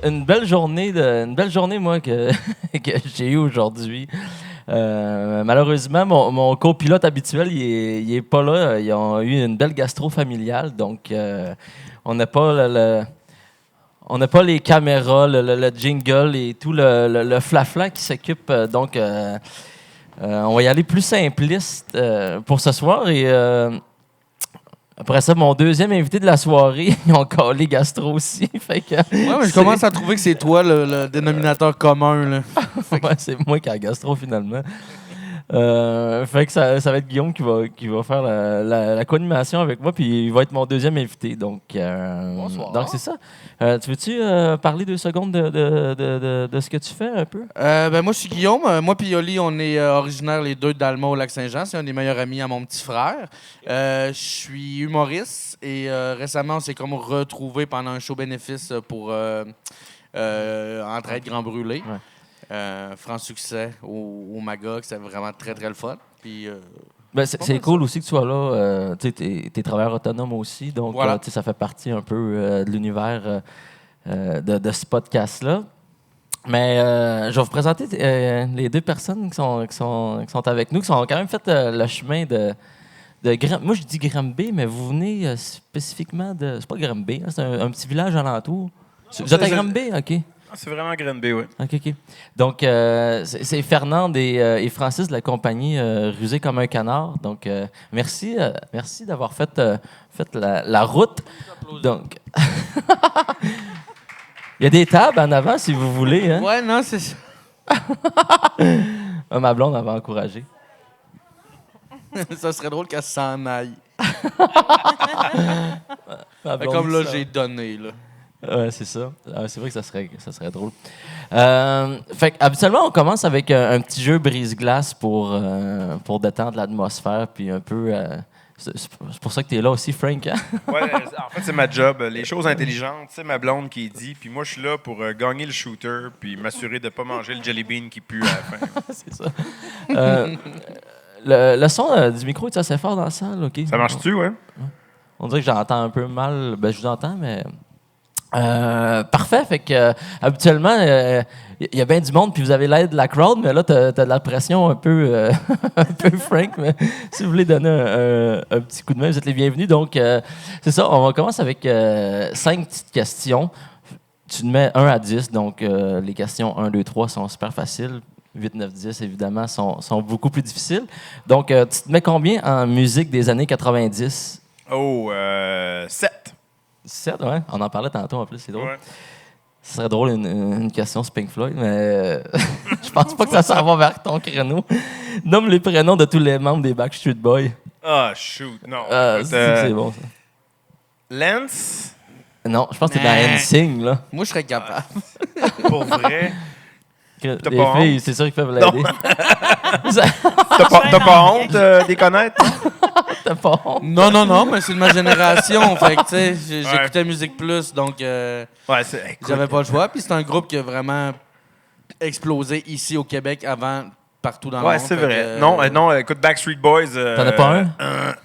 une belle journée, moi, que j'ai eue aujourd'hui. Malheureusement, mon copilote habituel, il est pas là. Ils ont eu une belle gastro familiale, donc on n'a pas on n'a pas les caméras, le jingle et tout le flafla qui s'occupe. Donc, on va y aller plus simpliste pour ce soir. Et après ça, mon deuxième invité de la soirée, ils ont collé gastro aussi. Fait que, Ouais, mais je commence à trouver que c'est toi le dénominateur commun, là. Ouais, c'est moi qui ai la gastro finalement. Fait que ça va être Guillaume qui va faire la co-animation avec moi, puis il va être mon deuxième invité. Donc, Bonsoir. donc c'est ça. Tu veux-tu parler 2 secondes de ce que tu fais un peu? Moi, je suis Guillaume. Moi et Yoli, on est originaires les deux d'Alma au Lac-Saint-Jean. C'est un des meilleurs amis à mon petit frère. Je suis humoriste et récemment, on s'est comme retrouvés pendant un show bénéfice pour Entraide Grand Brûlé. Ouais. Franc succès au Magog. C'était vraiment très, très le fun. Puis, Ben, c'est cool aussi que tu sois là. Tu es travailleur autonome aussi, donc Voilà. ça fait partie un peu de l'univers de ce podcast-là. Mais je vais vous présenter les 2 personnes qui sont avec nous, qui ont quand même fait le chemin de moi, je dis Granby, mais vous venez spécifiquement de... C'est pas Granby, hein, c'est un petit village alentour. Vous êtes à Granby? OK. C'est vraiment Granby, oui. OK. Donc, c'est Fernande et Francis de la compagnie Rusé comme un canard. Donc, merci d'avoir fait la route. Donc, il y a des tables en avant si vous voulez. Hein? ouais, non, c'est ça. Ma blonde m'avait encouragé. Ça serait drôle qu'elle s'en aille. Ma blonde Comme là, dit ça. j'ai donné, là. Ouais, c'est ça. C'est vrai que ça serait drôle. Fait que, habituellement, on commence avec un petit jeu brise-glace pour détendre l'atmosphère, puis un peu... c'est pour ça que tu es là aussi, Frank. Hein? Ouais, en fait, c'est ma job. Les choses intelligentes, c'est ma blonde qui dit. Puis moi, je suis là pour gagner le shooter puis m'assurer de ne pas manger le jelly bean qui pue à la fin. C'est ça. Le son du micro est assez fort dans la salle, OK? Ça marche-tu, ouais? On dirait que j'entends un peu mal. Ben, je vous entends, mais... parfait. Fait que habituellement, il y a bien du monde, puis vous avez l'aide de la crowd, mais là, t'as de la pression un peu, un peu Frank. Mais si vous voulez donner un petit coup de main, vous êtes les bienvenus. Donc, c'est ça. On va commencer avec 5 petites questions. Tu te mets 1 à 10. Donc, les questions 1, 2, 3 sont super faciles. 8, 9, 10, évidemment, sont beaucoup plus difficiles. Donc, tu te mets combien en musique des années 90? Oh, 7. 7, ouais. On en parlait tantôt en plus, c'est drôle. Ouais. Ce serait drôle une question sur Pink Floyd, mais je pense pas que ça s'en va vers ton créneau. Nomme les prénoms de tous les membres des Backstreet Boys. Ah, shoot. Non. Écoute, C'est bon, ça. Lance, Non, je pense que t'es dans NSYNC, là. Moi, je serais capable. pour vrai. Que T'as les pas filles, c'est sûr qu'ils peuvent l'aider. T'as pas honte d'y connaître? T'as pas honte? Non, mais c'est de ma génération. Fait que, tu sais, j'écoutais Ouais. Musique Plus, donc Ouais, c'est. Écoute, j'avais pas le choix. Puis c'est un groupe qui a vraiment explosé ici au Québec avant partout dans le monde. Ouais, c'est Fait vrai. que, Non, écoute, Backstreet Boys. T'en as pas un?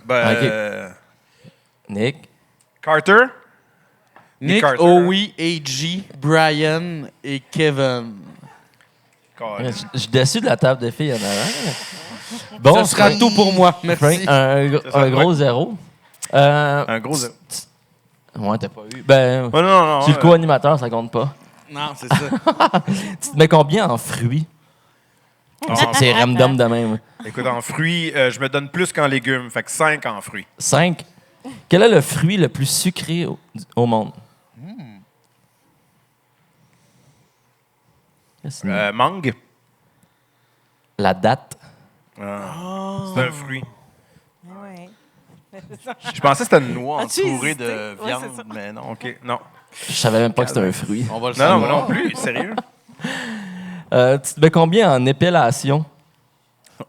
Ben, Ok. Nick? Carter? Nick, Carter. Owie, A.G., Brian et Kevin. Je suis déçu de la table de filles en avant. Bon, Ce sera tout pour moi. Merci. Frank, un gros 0. Un gros zéro. Ouais, t'as pas eu. Ben, Oh, non. tu es le co-animateur, ça compte pas. Non, c'est ça. Tu te mets combien en fruits? C'est random de même. Écoute, en fruits, je me donne plus qu'en légumes. Fait que 5 en fruits. 5. Quel est le fruit le plus sucré au monde? Mangue. La date. C'est un fruit. Ouais. Je pensais que c'était une noix As-tu entourée hésité? de Ouais, viande, c'est ça. mais non, OK. Non. Je savais même pas que c'était un fruit. On va le Non, savoir. moi non plus. Sérieux? Tu te mets combien en épellation?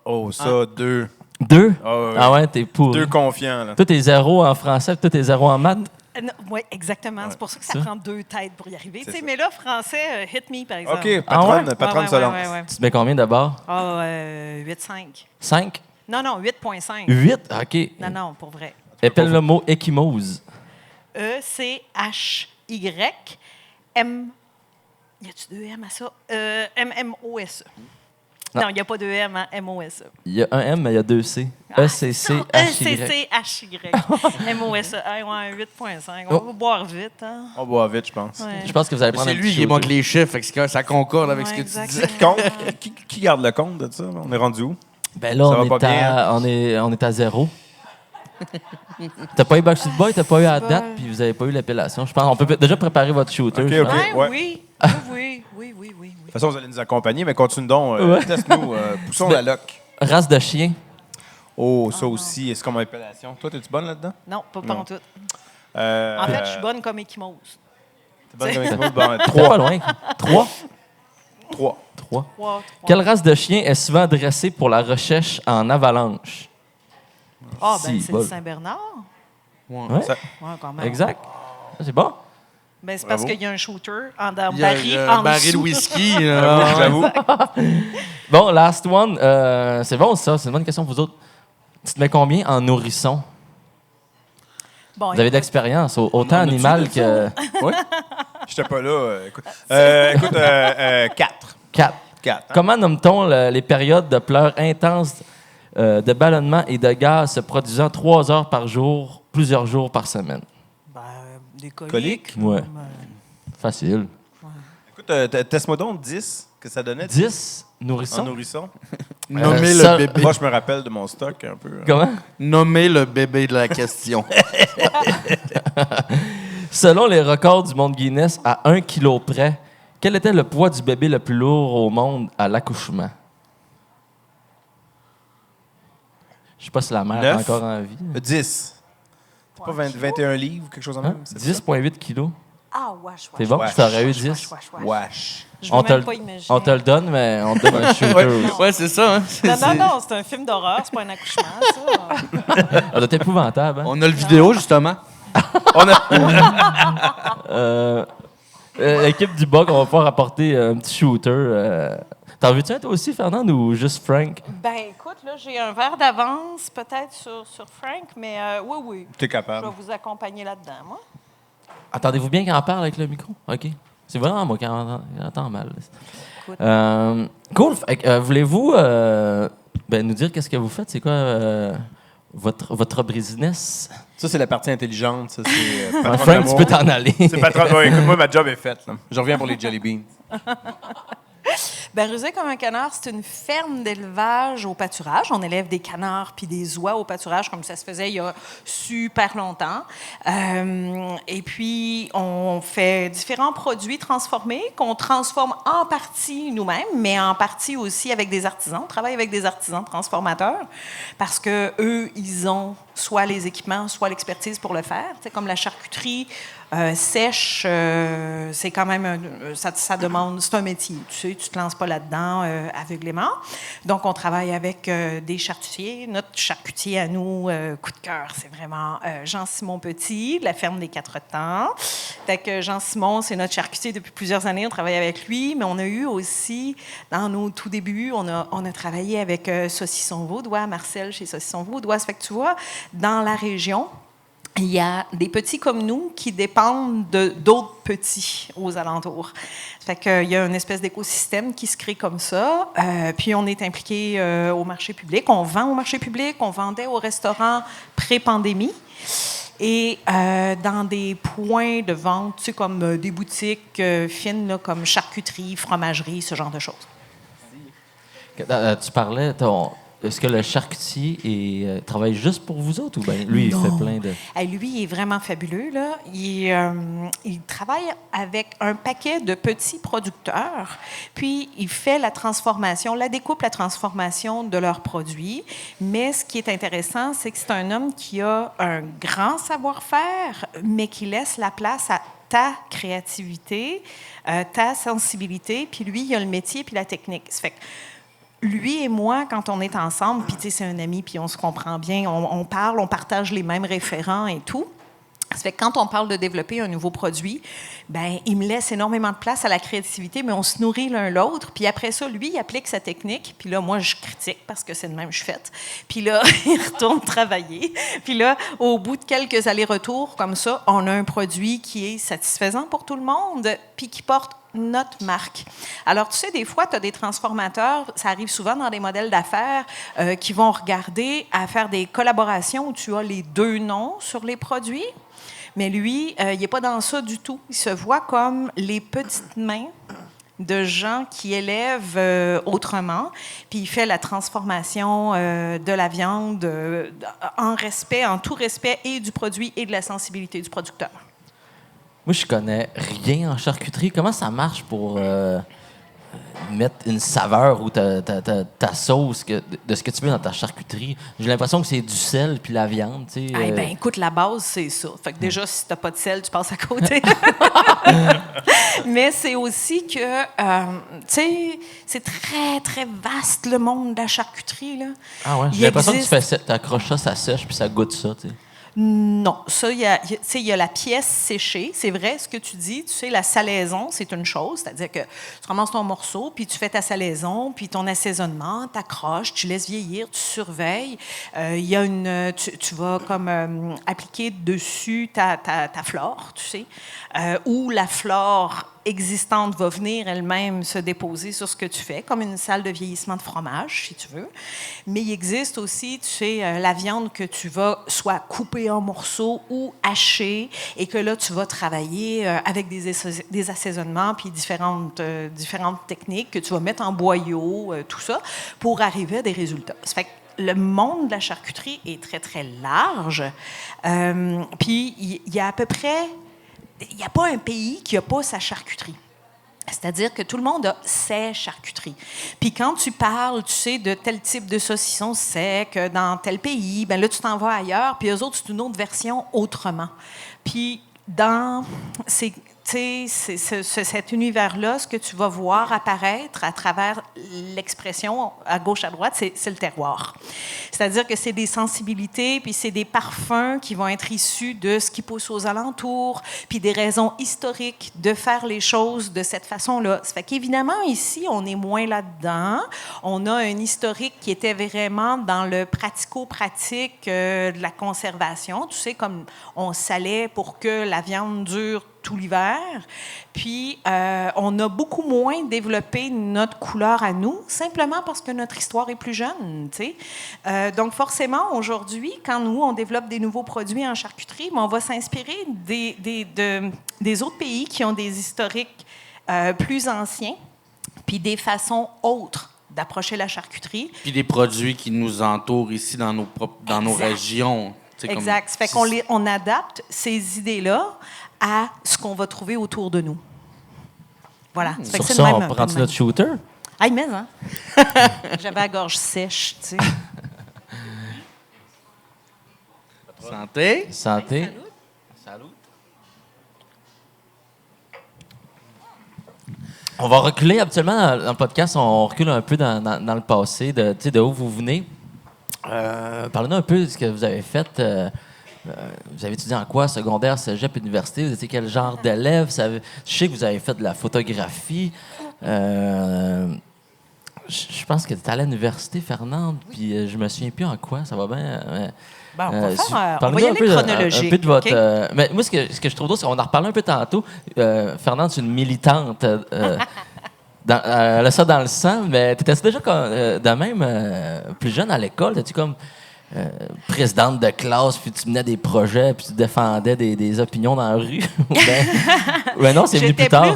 Oh, ça, 2. 2? ouais. Ah ouais, t'es pour. 2 confiants, là. Toi, t'es 0 en français, toi, t'es 0 en maths? Oui, exactement. C'est pour ça que ça Ça. prend 2 têtes pour y arriver. Tu sais, ça. mais là, français, hit me, par exemple. OK, Ah ouais? patronne Ouais, se lance. ouais. Tu te mets combien d'abord? 8,5. 5? Non, 8,5. 8? OK. Non, pour vrai. Épelle le mot échymose. E-C-H-Y-M-O-S-E. Y a-tu deux M à ça? MMOSE. Non. Non, il n'y a pas deux M, hein? MOSE. Il y a un M, mais il y a deux C. ECC-HY. ECC-HY. MOSE. Hey, ouais, 8,5. On va boire vite, hein? On boit vite, je pense. Ouais. Je pense que vous allez prendre C'est un lui petit qui manque shooter. les chiffres, fait que ça concorde avec ce que tu dis. exactement. Compte? Qui garde le compte de ça? On est rendu où? Ben là, Ça on va est, pas bien, à, on est à 0. T'as pas eu Backstreet Boy, t'as pas eu à Bon. date, puis vous avez pas eu l'appellation. Je pense on peut déjà préparer votre shooter. Ok, je ok. pense. Ouais, Ouais. oui. Oui. De toute façon, vous allez nous accompagner, mais continue donc. Ouais. Teste-nous. Poussons la loque. Race de chien. Oh, ça aussi, est-ce comme appellation? Toi, t'es-tu bonne là-dedans? Non, pas Non. en tout. En fait, je suis bonne comme échymose. T'es bonne comme équipement? Bon, Pas 3. loin. 3. 3. 3. 3. Quelle race de chien est souvent dressée pour la recherche en avalanche? Ah, ben, Si, c'est bol. le Saint-Bernard. Ouais, Ça- Ouais, quand même. exact. Ça, c'est bon. Ben, c'est parce Bravo. qu'il y a un shooter en Il y a baril un en baril de dessous. whisky. J'avoue. Bon, last one. C'est bon, ça. C'est une bonne question pour vous autres. Tu te mets combien en nourrisson? Bon, Vous avez de l'expérience, autant a-tu animal de que Oui. J'étais pas là. Écoute, 4. 4. 4. Comment nomme-t-on les périodes de pleurs intenses, de ballonnement et de gaz se produisant 3 heures par jour, plusieurs jours par semaine? Ben, des Coliques? coliques. Ouais. Facile. Écoute, teste-moi donc 10, que ça donnait. 10 En nourrissons. nourrisson. Nommer ça- le bébé. Moi, je me rappelle de mon stock un peu. Comment? Nommer le bébé de la question. Selon les records du monde Guinness, à 1 kilo près, quel était le poids du bébé le plus lourd au monde à l'accouchement? Je sais pas si la mère est 9. encore en vie. 10. C'est pas 21 livres ou quelque chose en Hein? même? c'est ça? 10,8 kilos. Ah, wesh. C'est bon? wesh, Tu t'aurais eu wesh, 10. wesh, wesh, wesh. Wesh. Je On veux te, même le- pas imaginer. on te le donne, mais on te donne un shooter aussi. Ouais, c'est ça. Hein? Non, c'est un film d'horreur, c'est pas un accouchement, ça. Ça doit être épouvantable. Hein? On a le vidéo, justement. On a... L'équipe du bug, on va pouvoir apporter un petit shooter. T'en veux-tu un toi aussi, Fernand, ou juste Frank? Ben, écoute, là, j'ai un verre d'avance, peut-être sur Frank, mais oui. T'es Je capable. vais vous accompagner là-dedans, moi. Attendez-vous bien qu'il en parle avec le micro? OK. C'est vraiment moi qui entends mal. Écoute. Cool. Fait que, voulez-vous nous dire qu'est-ce que vous faites? C'est quoi votre business? Ça, c'est la partie intelligente. Ça, c'est Ouais, patron Frank, tu d'amour. peux t'en aller. C'est patron. Ouais, écoute, moi, ma job est faite. Là. Je reviens pour les Jelly Beans. Ben, Rusé comme un canard, c'est une ferme d'élevage au pâturage. On élève des canards puis des oies au pâturage, comme ça se faisait il y a super longtemps. Et puis, on fait différents produits transformés qu'on transforme en partie nous-mêmes, mais en partie aussi avec des artisans. On travaille avec des artisans transformateurs parce que eux, ils ont soit les équipements, soit l'expertise pour le faire. Tu sais, comme la charcuterie sèche, c'est quand même ça demande, c'est un métier. Tu sais, tu te lances pas là-dedans aveuglément. Donc, on travaille avec des charcutiers. Notre charcutier à nous, coup de cœur, c'est vraiment Jean-Simon Petit, de la ferme des Quatre Temps. Fait que Jean-Simon, c'est notre charcutier depuis plusieurs années. On travaille avec lui, mais on a eu aussi, dans nos tout débuts, on a travaillé avec Saucisson Vaudois, Marcel chez Saucisson Vaudois. Ça fait que tu vois, dans la région, il y a des petits comme nous qui dépendent d'autres petits aux alentours. Ça fait qu'il y a une espèce d'écosystème qui se crée comme ça. Puis on est impliqué au marché public. On vend au marché public. On vendait au restaurant pré-pandémie. Et dans des points de vente, tu sais, comme des boutiques fines, là, comme charcuterie, fromagerie, ce genre de choses. Tu parlais, est-ce que le charcutier travaille juste pour vous autres ou bien lui, il Non. fait plein de... Hey, lui, il est vraiment fabuleux. Là. Il travaille avec un paquet de petits producteurs, puis il fait la transformation, la découpe, la transformation de leurs produits. Mais ce qui est intéressant, c'est que c'est un homme qui a un grand savoir-faire, mais qui laisse la place à ta créativité, ta sensibilité, puis lui, il a le métier puis la technique. Ça fait que lui et moi, quand on est ensemble, puis tu sais, c'est un ami, puis on se comprend bien, on parle, on partage les mêmes référents et tout. Ça fait que quand on parle de développer un nouveau produit, ben il me laisse énormément de place à la créativité, mais on se nourrit l'un l'autre. Puis après ça, lui, il applique sa technique. Puis là, moi, je critique parce que c'est de même que je suis faite. Puis là, il retourne travailler. Puis là, au bout de quelques allers-retours comme ça, on a un produit qui est satisfaisant pour tout le monde, puis qui porte notre marque. Alors, tu sais, des fois, tu as des transformateurs, ça arrive souvent dans des modèles d'affaires qui vont regarder à faire des collaborations où tu as les deux noms sur les produits. Mais lui, il n'est pas dans ça du tout. Il se voit comme les petites mains de gens qui élèvent autrement, puis il fait la transformation de la viande en respect, en tout respect et du produit et de la sensibilité du producteur. Moi, je connais rien en charcuterie. Comment ça marche pour mettre une saveur ou ta sauce de ce que tu veux dans ta charcuterie? J'ai l'impression que c'est du sel puis la viande, tu sais. Eh bien, écoute, la base, c'est ça. Fait que déjà, si tu n'as pas de sel, tu passes à côté. Mais c'est aussi que, tu sais, c'est très, très vaste, le monde de la charcuterie, là. Ah ouais? J'ai l'impression que tu accroches ça, ça sèche puis ça goûte ça, tu sais. Non, ça, il y a la pièce séchée. C'est vrai ce que tu dis. Tu sais, la salaison, c'est une chose. C'est-à-dire que tu ramasses ton morceau, puis tu fais ta salaison, puis ton assaisonnement, tu accroches, tu laisses vieillir, tu surveilles. Il y a tu vas comme appliquer dessus ta flore, tu sais, ou la flore existante va venir elle-même se déposer sur ce que tu fais, comme une salle de vieillissement de fromage, si tu veux. Mais il existe aussi, tu sais, la viande que tu vas soit couper en morceaux ou hacher, et que là, tu vas travailler avec des assaisonnements puis différentes techniques que tu vas mettre en boyau, tout ça, pour arriver à des résultats. Ça fait que le monde de la charcuterie est très, très large. Puis il y a à peu près... Il n'y a pas un pays qui n'a pas sa charcuterie. C'est-à-dire que tout le monde a ses charcuteries. Puis quand tu parles, tu sais, de tel type de saucisson sec dans tel pays, bien là, tu t'en vas ailleurs, puis eux autres, c'est une autre version autrement. Puis dans cet univers-là, ce que tu vas voir apparaître à travers l'expression à gauche, à droite, c'est le terroir. C'est-à-dire que c'est des sensibilités, puis c'est des parfums qui vont être issus de ce qui pousse aux alentours, puis des raisons historiques de faire les choses de cette façon-là. Ça fait qu'évidemment, ici, on est moins là-dedans. On a un historique qui était vraiment dans le pratico-pratique de la conservation. Tu sais, comme on salait pour que la viande dure tout l'hiver. Puis, on a beaucoup moins développé notre couleur à nous, simplement parce que notre histoire est plus jeune, tu sais. Donc, forcément, aujourd'hui, quand nous, on développe des nouveaux produits en charcuterie, on va s'inspirer des autres pays qui ont des historiques plus anciens, puis des façons autres d'approcher la charcuterie. Puis des produits qui nous entourent ici dans nos régions. Exact. Ça fait qu'on adapte ces idées-là à ce qu'on va trouver autour de nous. Voilà. Ça fait Sur que c'est ça, le même, on prend notre shooter? Aïe, mais, hein? J'avais la gorge sèche, tu sais. Santé. Santé. Salut. Salut. On va reculer habituellement dans le podcast, on recule un peu dans le passé, de où vous venez. Parlez-nous un peu de ce que vous avez fait. Vous avez étudié en quoi? Secondaire, cégep, université? Vous étiez quel genre d'élève? Je sais que vous avez fait de la photographie. Je pense que tu es allé à l'université, Fernande, puis je me souviens plus en quoi. Ça va bien? On va y aller chronologique. Un peu de votre, okay? Mais moi, ce que je trouve drôle, c'est qu'on en reparlé un peu tantôt. Fernande, c'est une militante. Elle a ça dans le sang, mais tu étais déjà de même plus jeune à l'école? Étais-tu comme présidente de classe, puis tu menais des projets, puis tu défendais des opinions dans la rue? Ben non, c'est venu plus tard.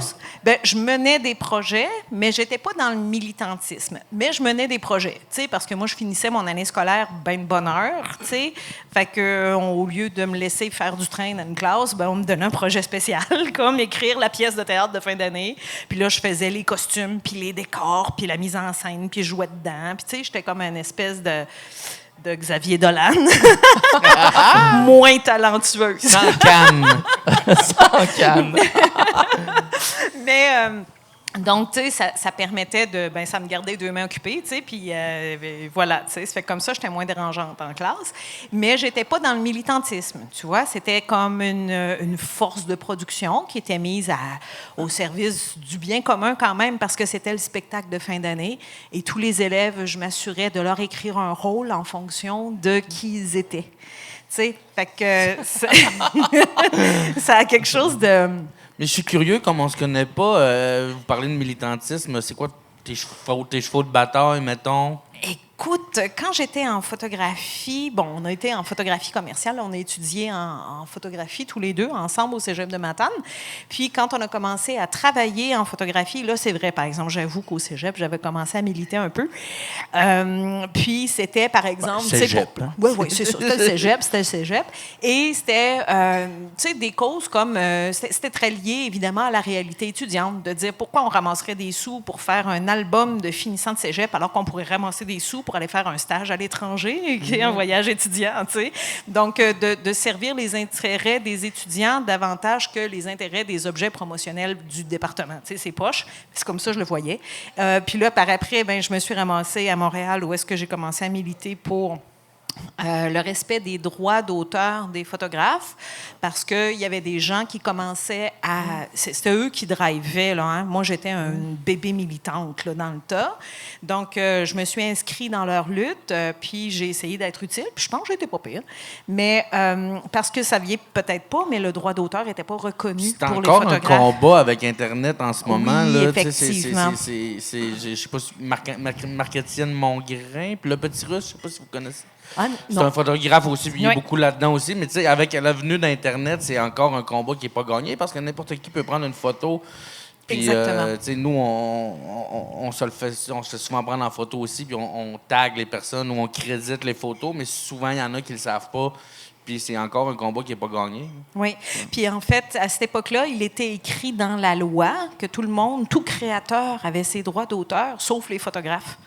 Je menais des projets, mais j'étais pas dans le militantisme. Mais je menais des projets, tu sais, parce que moi, je finissais mon année scolaire ben de bonne heure, tu sais. Fait que, au lieu de me laisser faire du train dans une classe, on me donnait un projet spécial, comme écrire la pièce de théâtre de fin d'année. Puis là, je faisais les costumes, puis les décors, puis la mise en scène, puis je jouais dedans. Puis tu sais, j'étais comme une espèce de Xavier Dolan. Moins talentueuse. Sans canne. Sans canne. Mais Donc, tu sais, ça permettait de... Ben, ça me gardait 2 mains occupées, tu sais, puis voilà, tu sais. Ça fait que comme ça, j'étais moins dérangeante en classe. Mais j'étais pas dans le militantisme, tu vois. C'était comme une force de production qui était mise au service du bien commun quand même, parce que c'était le spectacle de fin d'année. Et tous les élèves, je m'assurais de leur écrire un rôle en fonction de qui ils étaient. Tu sais, fait que ça a quelque chose de... Mais je suis curieux, comme on se connaît pas, vous parlez de militantisme, c'est quoi tes chevaux de bataille, mettons? Écoute, quand j'étais en photographie, bon, on a été en photographie commerciale, on a étudié en photographie tous les deux ensemble au Cégep de Matane. Puis quand on a commencé à travailler en photographie, là, c'est vrai, par exemple, j'avoue qu'au Cégep, j'avais commencé à militer un peu. Puis c'était, par exemple... Cégep, hein? Oui, c'est ça. C'était le Cégep. Et c'était, tu sais, des causes comme... c'était très lié, évidemment, à la réalité étudiante, de dire pourquoi on ramasserait des sous pour faire un album de finissant de Cégep alors qu'on pourrait ramasser des sous pour aller faire un stage à l'étranger, qui est un voyage étudiant, tu sais. Donc, de servir les intérêts des étudiants davantage que les intérêts des objets promotionnels du département. Tu sais, c'est poche. C'est comme ça que je le voyais. Puis là, par après, ben, je me suis ramassée à Montréal où est-ce que j'ai commencé à militer pour... le respect des droits d'auteur des photographes, parce qu'il y avait des gens qui commençaient à... C'était eux qui drivaient, là, hein? Moi, j'étais une bébé militante là, dans le tas. Donc, je me suis inscrite dans leur lutte, puis j'ai essayé d'être utile, puis je pense que j'étais pas pire. Mais parce que ça vient peut-être pas, mais le droit d'auteur n'était pas reconnu pour les photographes. C'est encore un combat avec Internet en ce moment. Oui, là. effectivement. Je sais pas si Marc-Étienne Mongrain, puis le Petit Russe, je sais pas si vous connaissez. Ah, c'est un photographe aussi, puis il est Oui. beaucoup là-dedans aussi. Mais tu sais, avec l'avenue d'Internet, c'est encore un combat qui n'est pas gagné parce que n'importe qui peut prendre une photo. Puis, tu sais, nous, on se fait souvent prendre en photo aussi, puis on tag les personnes ou on crédite les photos, mais souvent, il y en a qui ne le savent pas. Puis c'est encore un combat qui n'est pas gagné. Oui. Puis en fait, à cette époque-là, il était écrit dans la loi que tout créateur avait ses droits d'auteur, sauf les photographes.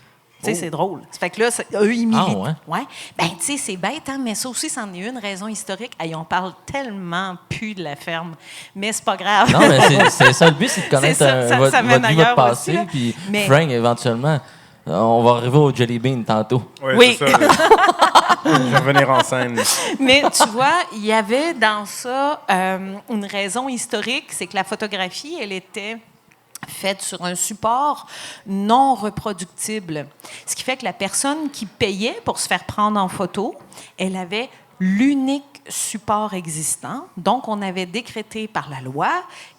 Tu sais, c'est drôle. Ça fait que là, eux, ils militent. Ah, ouais? Ben, tu sais, c'est bête, hein, mais ça aussi, c'en est une raison historique. Hey, on parle tellement plus de la ferme, mais c'est pas grave. Non, mais c'est ça le but, c'est de connaître votre vie, votre passé. Aussi, puis mais... Frank, éventuellement, on va arriver au Jelly Bean tantôt. Oui, c'est ça. Je vais revenir en scène. Mais tu vois, il y avait dans ça une raison historique, c'est que la photographie, elle était faite sur un support non reproductible. Ce qui fait que la personne qui payait pour se faire prendre en photo, elle avait l'unique support existant. Donc, on avait décrété par la loi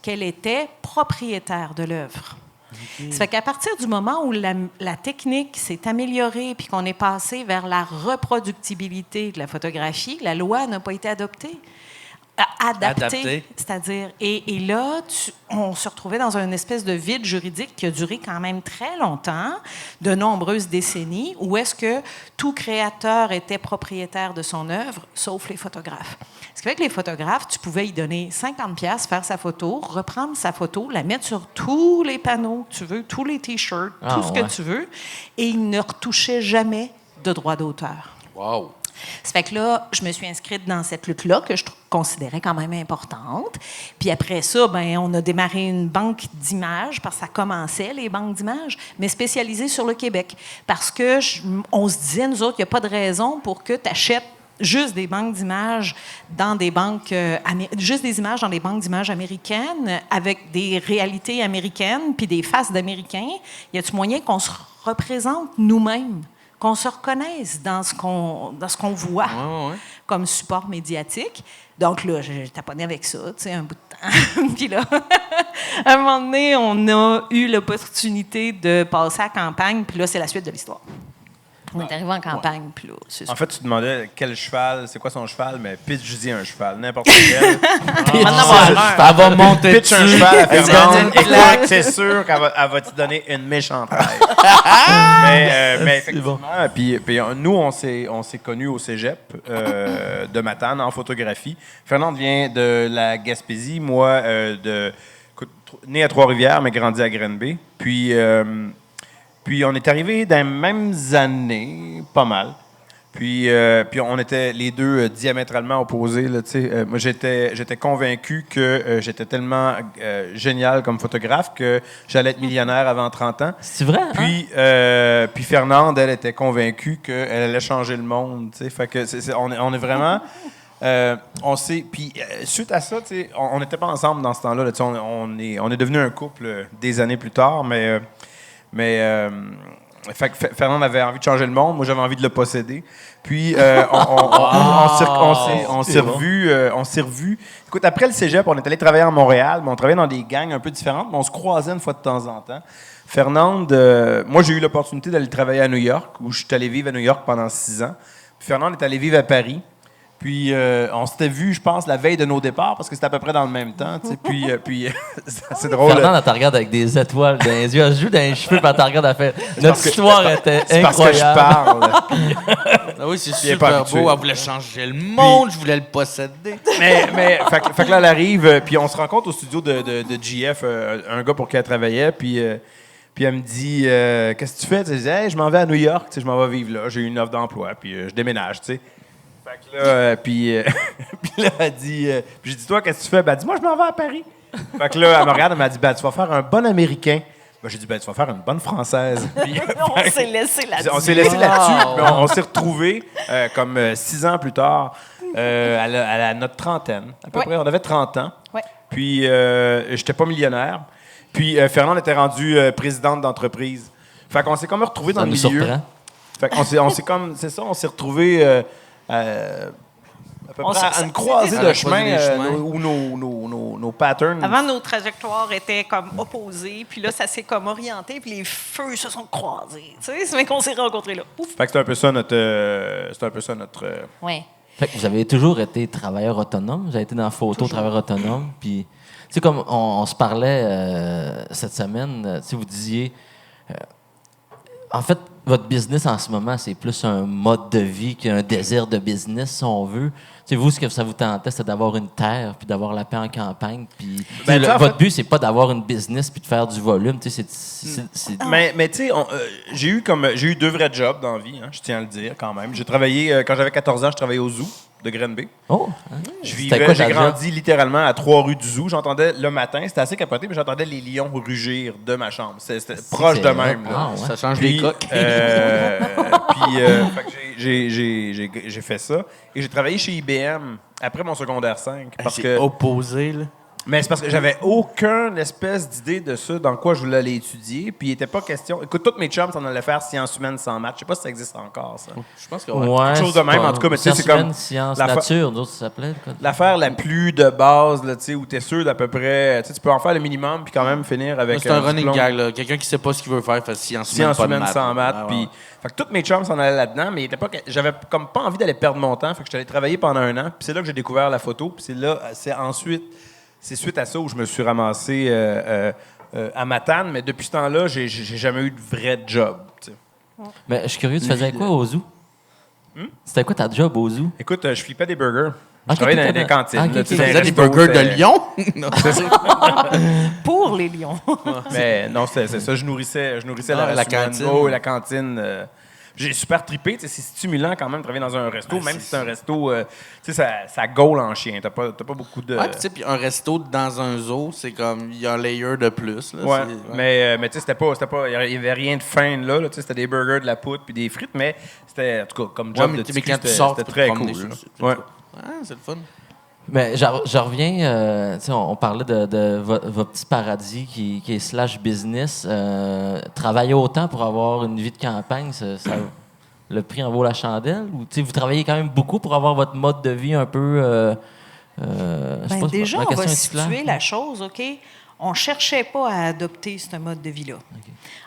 qu'elle était propriétaire de l'œuvre. Okay. Ça fait qu'à partir du moment où la technique s'est améliorée puis qu'on est passé vers la reproductibilité de la photographie, la loi n'a pas été adoptée. Adapté. C'est-à-dire, et là, on se retrouvait dans une espèce de vide juridique qui a duré quand même très longtemps, de nombreuses décennies, où est-ce que tout créateur était propriétaire de son œuvre, sauf les photographes. Ce qui fait que les photographes, tu pouvais y donner 50$, faire sa photo, reprendre sa photo, la mettre sur tous les panneaux que tu veux, tous les T-shirts, tout ce que tu veux, et ils ne retouchaient jamais de droit d'auteur. Wow! Ça fait que là, je me suis inscrite dans cette lutte-là que je considérais quand même importante. Puis après ça, ben, on a démarré une banque d'images, parce que ça commençait, les banques d'images, mais spécialisées sur le Québec. Parce que on se disait, nous autres, il n'y a pas de raison pour que tu achètes juste des banques d'images dans des banques... juste des images dans des banques d'images américaines avec des réalités américaines puis des faces d'Américains. Y a-t-il moyen qu'on se représente nous-mêmes? Qu'on se reconnaisse dans ce qu'on voit comme support médiatique. Donc là, j'ai taponné avec ça, tu sais, un bout de temps. Puis là, à un moment donné, on a eu l'opportunité de passer à la campagne, puis là, c'est la suite de l'histoire. On est arrivé en campagne, puis là, c'est ça. En fait, tu demandais quel cheval, c'est quoi son cheval, mais pitch Judy un cheval, n'importe quel. Elle va monter pitch un cheval à Fernande, et c'est sûr qu'elle va te donner une méchante rêve. mais effectivement, bon. Puis nous, on s'est connus au cégep de Matane en photographie. Fernande vient de la Gaspésie, moi, né à Trois-Rivières, mais grandi à Granby. Puis on est arrivés dans les mêmes années, pas mal. Puis on était les deux diamétralement opposés. Là, moi, j'étais convaincu que j'étais tellement génial comme photographe que j'allais être millionnaire avant 30 ans. C'est vrai? Puis Fernande, elle était convaincue qu'elle allait changer le monde. Fait que on est vraiment... on s'est... Puis suite à ça, on n'était pas ensemble dans ce temps-là. Là, on est devenu un couple des années plus tard, mais fait que Fernand avait envie de changer le monde, moi j'avais envie de le posséder. Puis on s'est revus. Écoute, après le cégep, on est allé travailler à Montréal, mais on travaillait dans des gangs un peu différentes, mais on se croisait une fois de temps en temps. Fernande, moi j'ai eu l'opportunité d'aller travailler à New York, où je suis allé vivre à New York pendant 6 ans. Puis Fernande est allé vivre à Paris. Puis on s'était vu, je pense, la veille de nos départs, parce que c'était à peu près dans le même temps. Puis c'est drôle. Fernande, elle te regarde avec des étoiles dans les yeux. Elle se joue dans les cheveux, puis elle te regarde, elle fait. Notre histoire était c'est parce que je incroyable. parle. Ah oui, c'est est pas super habitué. beau. Elle voulait changer le monde, je voulais le posséder. mais fait que là, elle arrive, puis on se rencontre au studio de GF, un gars pour qui elle travaillait, puis elle me dit qu'est-ce que tu fais? Je dis, hey, je m'en vais à New York, je m'en vais vivre là, j'ai eu une offre d'emploi, puis je déménage, tu sais. Fait que là, puis là, elle dit, puis j'ai dit, toi, qu'est-ce que tu fais? Ben, elle dit, moi, je m'en vais à Paris. Fait que là, elle me regarde, elle m'a dit, ben, tu vas faire un bon Américain. Ben, j'ai dit, ben, tu vas faire une bonne Française. Puis, On s'est laissé là-dessus. on s'est laissé là-dessus, puis on s'est retrouvés comme 6 ans plus tard, à notre trentaine, à peu Ouais. près. On avait 30 ans. Ouais. Puis, j'étais pas millionnaire. Puis, Fernande était rendue présidente d'entreprise. Fait qu'on s'est comme retrouvés dans Ça le nous milieu. surprend. Fait qu'on s'est comme, c'est ça, on s'est retrouvés à peu On près à s'est- une croisée à de la chemin croisée des chemins. où nos patterns... Avant, nos trajectoires étaient comme opposées, puis là, ça s'est comme orienté, puis les feux se sont croisés. Tu sais, c'est vrai qu'on s'est rencontrés là. Ouf! Fait que c'est un peu ça notre... Ouais. Fait que vous avez toujours été travailleur autonome. Vous avez été dans la photo, travailleur autonome. Puis, tu sais, comme on se parlait cette semaine, tu sais, vous disiez, en fait, votre business en ce moment, c'est plus un mode de vie qu'un désir de business, si on veut. Tu sais, vous, ce que ça vous tentait, c'était d'avoir une terre, puis d'avoir la paix en campagne. Puis, Ben, tu sais, en votre fait- but, c'est pas d'avoir une business puis de faire du volume. Tu sais, c'est- Mais tu sais, j'ai eu 2 vrais jobs dans la vie, hein, je tiens à le dire quand même. J'ai travaillé, quand j'avais 14 ans, je travaillais au zoo de Grenby. Oh! Je C'était vivais, quoi j'ai ta grandi littéralement à 3 rues du zoo. J'entendais le matin, c'était assez capoté, mais j'entendais les lions rugir de ma chambre. C'était proche c'est de hot. même. Là. Ah, ouais. Ça change Puis, les coques. fait que j'ai fait ça. Et j'ai travaillé chez IBM après mon secondaire 5. Parce C'est que, opposé, là. mais c'est parce que j'avais aucune espèce d'idée de ça, dans quoi je voulais aller étudier. Puis il n'était pas question... Écoute, tous mes chums s'en allaient faire sciences humaines sans maths. Je sais pas si ça existe encore, ça. Je pense que Ouais, quelque chose de c'est même, pas- en tout cas, mais tu sais, c'est sciences comme humaines, sciences la fa- nature, d'autres, ça s'appelait. quoi. L'affaire la plus de base, là, tu sais, où tu es sûr d'à peu près... Tu sais, tu peux en faire le minimum puis quand même finir avec c'est un running diplôme. gag, là. Quelqu'un qui sait pas ce qu'il veut faire fait sciences humaines, Sciences pas de humaines maths. sans maths. Ah, ouais. Puis, fait que tous mes chums s'en allaient là-dedans, mais j'avais comme pas envie d'aller perdre mon temps. Fait que je suis allé travailler pendant 1 an. Puis c'est là que j'ai découvert la photo. Puis c'est suite à ça où je me suis ramassé à Matane. Mais depuis ce temps-là, j'ai jamais eu de vrai job. Tu sais. Mais je suis curieux, tu faisais quoi au zoo? C'était quoi ta job au zoo? Écoute, je flippais des burgers. Je Ok, travaillais dans t'étais des dans- cantines. Ah, ok, là, ok. tu sais, Tu dans faisais les des restos, burgers de c'était- lion? Pour les lions. Mais non, c'est ça. Je nourrissais la la race humaine. cantine. Oh, la cantine. J'ai super trippé. Tu sais, c'est stimulant quand même de travailler dans un resto, Ben, même c'est si c'est un resto. Tu sais, ça gaule en chien. T'as pas beaucoup de. Ouais, puis tu sais, puis un resto dans un zoo, c'est comme, il y a un layer de plus, là. Ouais, C'est- mais tu sais, c'était pas, il y avait rien de fin là. Tu sais, c'était des burgers, de la poudre puis des frites, mais c'était, en tout cas, comme Ouais, job mais, de tu sais, mais petit quand cul, tu sors, c'était tu peux très te promener cool. sur là. le site, Ouais. c'est le fun. Mais je reviens, tu sais, on parlait de votre petit paradis qui est slash business. Travailler autant pour avoir une vie de campagne, le prix en vaut la chandelle? Ou tu sais, vous travaillez quand même beaucoup pour avoir votre mode de vie un peu... je sais Ben, pas, déjà, ma on va question est-tu claire? situer la chose, OK? On ne cherchait pas à adopter ce mode de vie-là.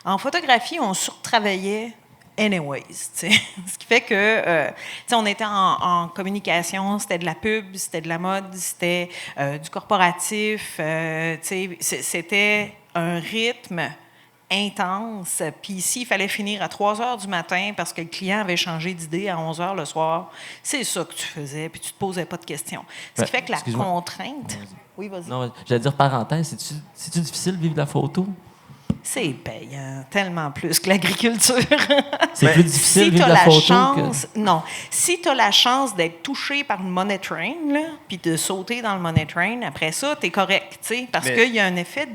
En photographie, on surtravaillait anyways. Tu sais. Ce qui fait que, tu sais, on était en communication, c'était de la pub, c'était de la mode, c'était du corporatif. Tu sais, c'était un rythme intense. Puis ici, il fallait finir à 3 heures du matin parce que le client avait changé d'idée à 11 heures le soir. C'est ça que tu faisais, puis tu ne te posais pas de questions. Ce qui fait que la excuse-moi. contrainte... Oui, vas-y. Non, j'allais dire parenthèse, c'est-tu difficile de vivre de la photo? C'est payant, tellement plus que l'agriculture. C'est plus difficile Si de tu vivre as de la la photo chance, non. Si tu as la chance d'être touché par le money train, là, puis de sauter dans le money train, après ça, tu es correct, tu sais, parce qu'il y a un effet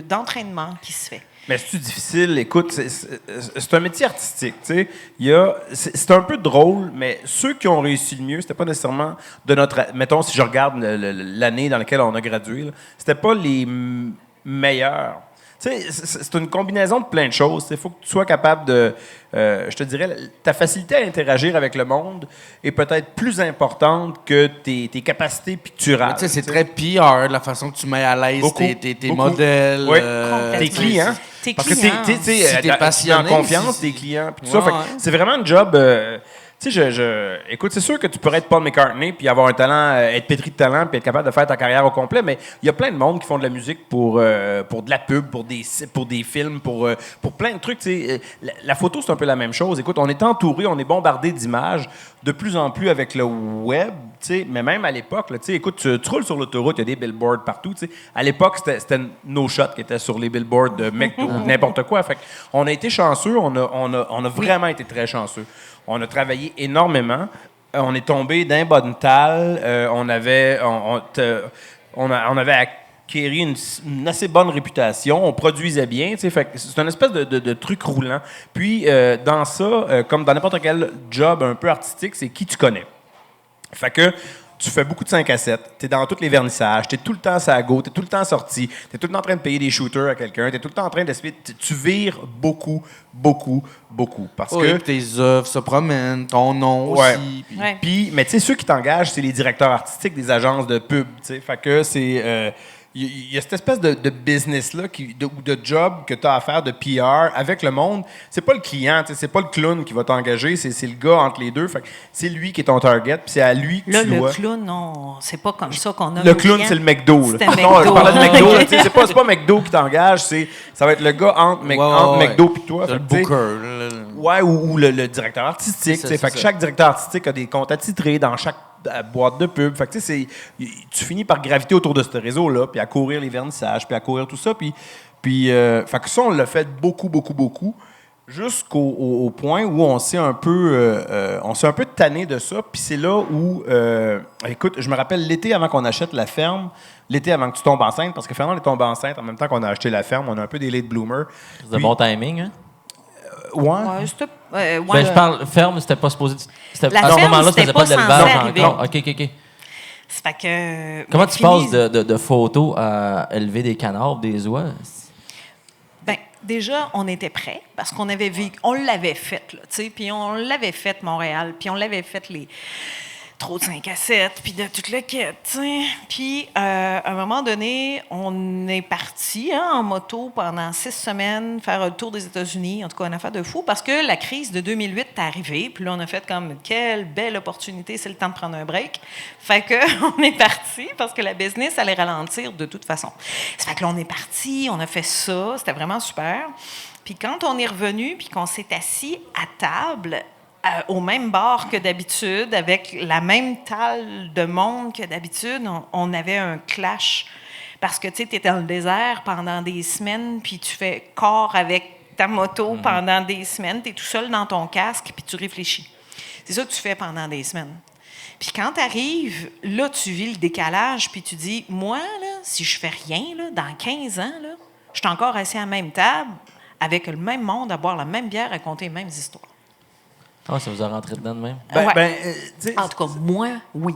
d'entraînement qui se fait. Mais c'est difficile. Écoute, c'est un métier artistique. Tu sais, c'est un peu drôle, mais ceux qui ont réussi le mieux, c'était pas nécessairement de notre. Mettons, si je regarde l'année dans laquelle on a gradué, là, c'était pas les meilleurs. Tu sais, c'est une combinaison de plein de choses. Il faut que tu sois capable de... je te dirais, ta facilité à interagir avec le monde est peut-être plus importante que tes capacités picturales. Tu sais, c'est très PR, la façon que tu mets à l'aise tes modèles. Oui. Tes Complètement. clients. Tes Parce que clients. tu sais, Si t'es passionné, en confiance, si- tes clients, puis tout Ouais, ça. Fait que ouais. c'est vraiment un job... tu sais, écoute, c'est sûr que tu pourrais être Paul McCartney puis avoir un talent, être pétri de talent puis être capable de faire ta carrière au complet, mais il y a plein de monde qui font de la musique pour de la pub, pour des films, pour plein de trucs. Tu sais, la photo, c'est un peu la même chose. Écoute, on est entouré, on est bombardé d'images de plus en plus avec le web, tu sais, mais même à l'époque, là, tu sais, écoute, tu roules sur l'autoroute, il y a des billboards partout. Tu sais. À l'époque, c'était No Shot qui était sur les billboards de McDo, n'importe quoi. Fait on a été chanceux, on a vraiment été très chanceux. On a travaillé énormément. On est tombé d'un bon tal. On avait acquéri une assez bonne réputation. On produisait bien. Fait que c'est une espèce de truc roulant. Puis, dans ça, comme dans n'importe quel job un peu artistique, c'est qui tu connais. Fait que tu fais beaucoup de 5 à 7, tu es dans tous les vernissages, tu es tout le temps à go, tu es tout le temps sorti, tu es tout le temps en train de payer des shooters à quelqu'un, tu es tout le temps en train d'essayer. Tu vires beaucoup, beaucoup, beaucoup. Parce que. Tes œuvres se promènent, ton nom Ouais. aussi. puis- Ouais. Puis, mais tu sais, ceux qui t'engagent, c'est les directeurs artistiques des agences de pub. Tu sais, fait que c'est. Il y a cette espèce de business-là, ou de job que tu as à faire de PR avec le monde. C'est pas le client, tu sais, c'est pas le clown qui va t'engager, c'est le gars entre les deux. Fait que c'est lui qui est ton target, puis c'est à lui que Là, tu le dois. clown, non, c'est pas comme ça qu'on a Le clown, c'est le McDo. Là. C'était Non, je McDo. parlais de McDo. Là, tu sais, c'est pas McDo qui t'engage, ça va être le gars entre McDo et toi. C'est le Fait que, tu sais, booker. là. ouais, ou le directeur artistique. C'est Tu sais, ça, fait que chaque directeur artistique a des comptes attitrés dans chaque boîte de pub. Fait que, tu sais, tu finis par graviter autour de ce réseau-là, puis à courir les vernissages, puis à courir tout ça. Puis fait que ça, on l'a fait beaucoup, beaucoup, beaucoup, jusqu'au point où on s'est un peu tanné de ça. Puis c'est là où, écoute, je me rappelle l'été avant qu'on achète la ferme, l'été avant que tu tombes enceinte, parce que Fernand est tombé enceinte en même temps qu'on a acheté la ferme. On a un peu des late bloomers. C'est de bon timing, hein? Ouais. Ouais, c'était- ouais, Ben, je parle ferme, c'était pas supposé. La À ce ferme, moment-là, tu c'était faisais pas pas de l'élevage censé arriver. encore. OK. Ça fait que. Comment mais tu fini- passes de photos à élever des canards, des oies? Ben, déjà, on était prêts parce qu'on avait vécu, on l'avait fait, là, tu sais, puis on l'avait fait Montréal, puis on l'avait fait les trop de 5 à 7, puis de toute la quête, tu sais. Puis, à un moment donné, on est parti en moto pendant 6 semaines faire un tour des États-Unis, en tout cas, une affaire de fou, parce que la crise de 2008 est arrivée, puis là, on a fait comme, quelle belle opportunité, c'est le temps de prendre un break. Fait que on est parti parce que la business allait ralentir de toute façon. Ça fait que là, on est parti, on a fait ça, c'était vraiment super. Puis quand on est revenu, puis qu'on s'est assis à table, au même bar que d'habitude, avec la même talle de monde que d'habitude, on avait un clash. Parce que, tu sais, tu es dans le désert pendant des semaines, puis tu fais corps avec ta moto pendant des semaines, tu es tout seul dans ton casque, puis tu réfléchis. C'est ça que tu fais pendant des semaines. Puis quand tu arrives, là, tu vis le décalage, puis tu dis, moi, là, si je fais rien, là, dans 15 ans, là, je suis encore assis à la même table, avec le même monde, à boire la même bière, à compter les mêmes histoires. Ah, ça vous a rentré dedans de même? Ouais. Tu sais, En tout cas, moi, oui.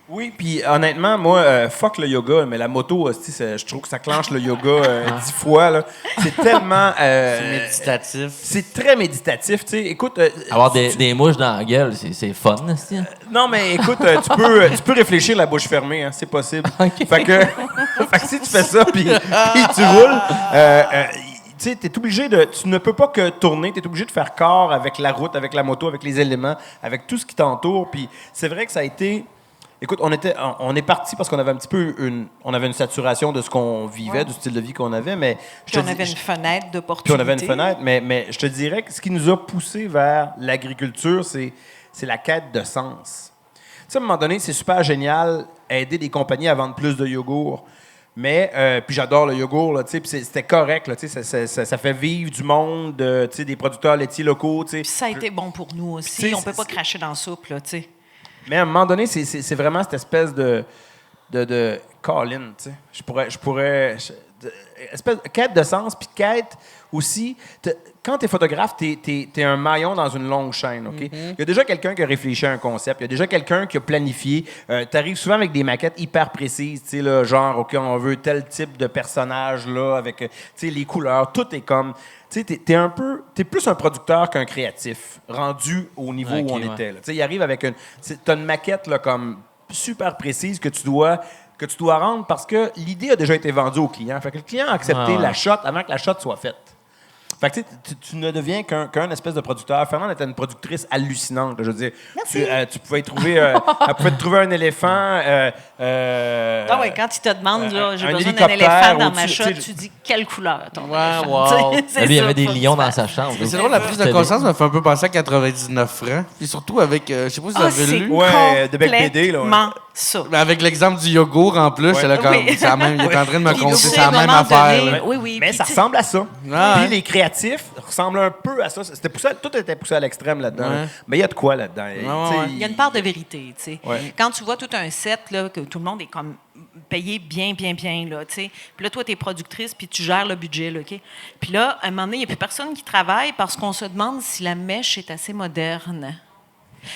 oui, puis honnêtement, moi, fuck le yoga, mais la moto, je trouve que ça clenche le yoga 10 fois. Là. C'est tellement... C'est méditatif. c'est très méditatif, tu sais. Écoute... Avoir des mouches dans la gueule, c'est fun, c'est non, mais écoute, tu peux réfléchir la bouche fermée, hein, c'est possible. OK. Fait que si tu fais ça, puis tu roules... tu sais, t'es obligé tu ne peux pas que tourner, tu es obligé de faire corps avec la route, avec la moto, avec les éléments, avec tout ce qui t'entoure. Puis c'est vrai que ça a été... Écoute, on est parti parce qu'on avait un petit peu on avait une saturation de ce qu'on vivait, du style de vie qu'on avait, mais... Puis on avait une fenêtre d'opportunité. Puis on avait une fenêtre, mais je te dirais que ce qui nous a poussé vers l'agriculture, c'est la quête de sens. Tu sais, à un moment donné, c'est super génial aider des compagnies à vendre plus de yogourt. Mais, puis j'adore le yogourt, là, tu sais, puis c'était correct, là, tu sais, ça fait vivre du monde, tu sais, des producteurs laitiers locaux, tu sais. Puis ça a été bon pour nous aussi. T'sais, On peut pas cracher dans la soupe, là, tu sais. Mais à un moment donné, c'est vraiment cette espèce de call-in, tu sais. Je pourrais espèce de quête de sens, puis quête aussi. Quand tu es photographe, tu es un maillon dans une longue chaîne, OK? Il y a déjà quelqu'un qui a réfléchi à un concept, il y a déjà quelqu'un qui a planifié. Tu arrives souvent avec des maquettes hyper précises, tu sais, là, genre, OK, on veut tel type de personnage, là, avec, tu sais, les couleurs, tout est comme... Tu sais, t'es plus un producteur qu'un créatif, rendu au niveau où on était, là. Tu sais, il arrive avec t'as une maquette, là, comme super précise que tu dois rendre parce que l'idée a déjà été vendue au client. Fait que le client a accepté la shot avant que la shot soit faite. Fait que tu ne deviens qu'un espèce de producteur. Fernande était une productrice hallucinante. Je veux dire, tu pouvais trouver, elle pouvait te trouver un éléphant. Ah oui, quand il te demande, là, j'ai un besoin d'un hélicoptère éléphant dans ou ma tu- shot, tu sais, tu dis quelle couleur ton Ouais, éléphant. wow. C'est Lui, il y ça, avait des faut que lions tu dans fasses. sa chambre. C'est drôle, la prise de conscience me fait un peu penser à 99 francs. Puis surtout avec, je sais pas si vous Ah, avez c'est lu. Ouais, de Bec BD, là, ouais. complètement ça. Mais avec l'exemple du yogourt en plus, c'est là comme, Oui. c'est la même, il est en train de me Puis compter, aussi, c'est à la un même moment affaire. donné, là. oui, oui. Mais puis ça tu sais, ressemble à ça. Ah, Puis ouais. les créatifs ressemblent un peu à ça. C'était poussé, tout était poussé à l'extrême là-dedans. Ouais. Mais il y a de quoi là-dedans. Tu sais, ouais. Il y a une part de vérité, tu sais. Ouais. Quand tu vois tout un set, là, que tout le monde est comme payé bien, là, tu sais. Puis là, toi, tu es productrice, puis tu gères le budget, là, OK? Puis là, à un moment donné, il n'y a plus personne qui travaille parce qu'on se demande si la mèche est assez moderne.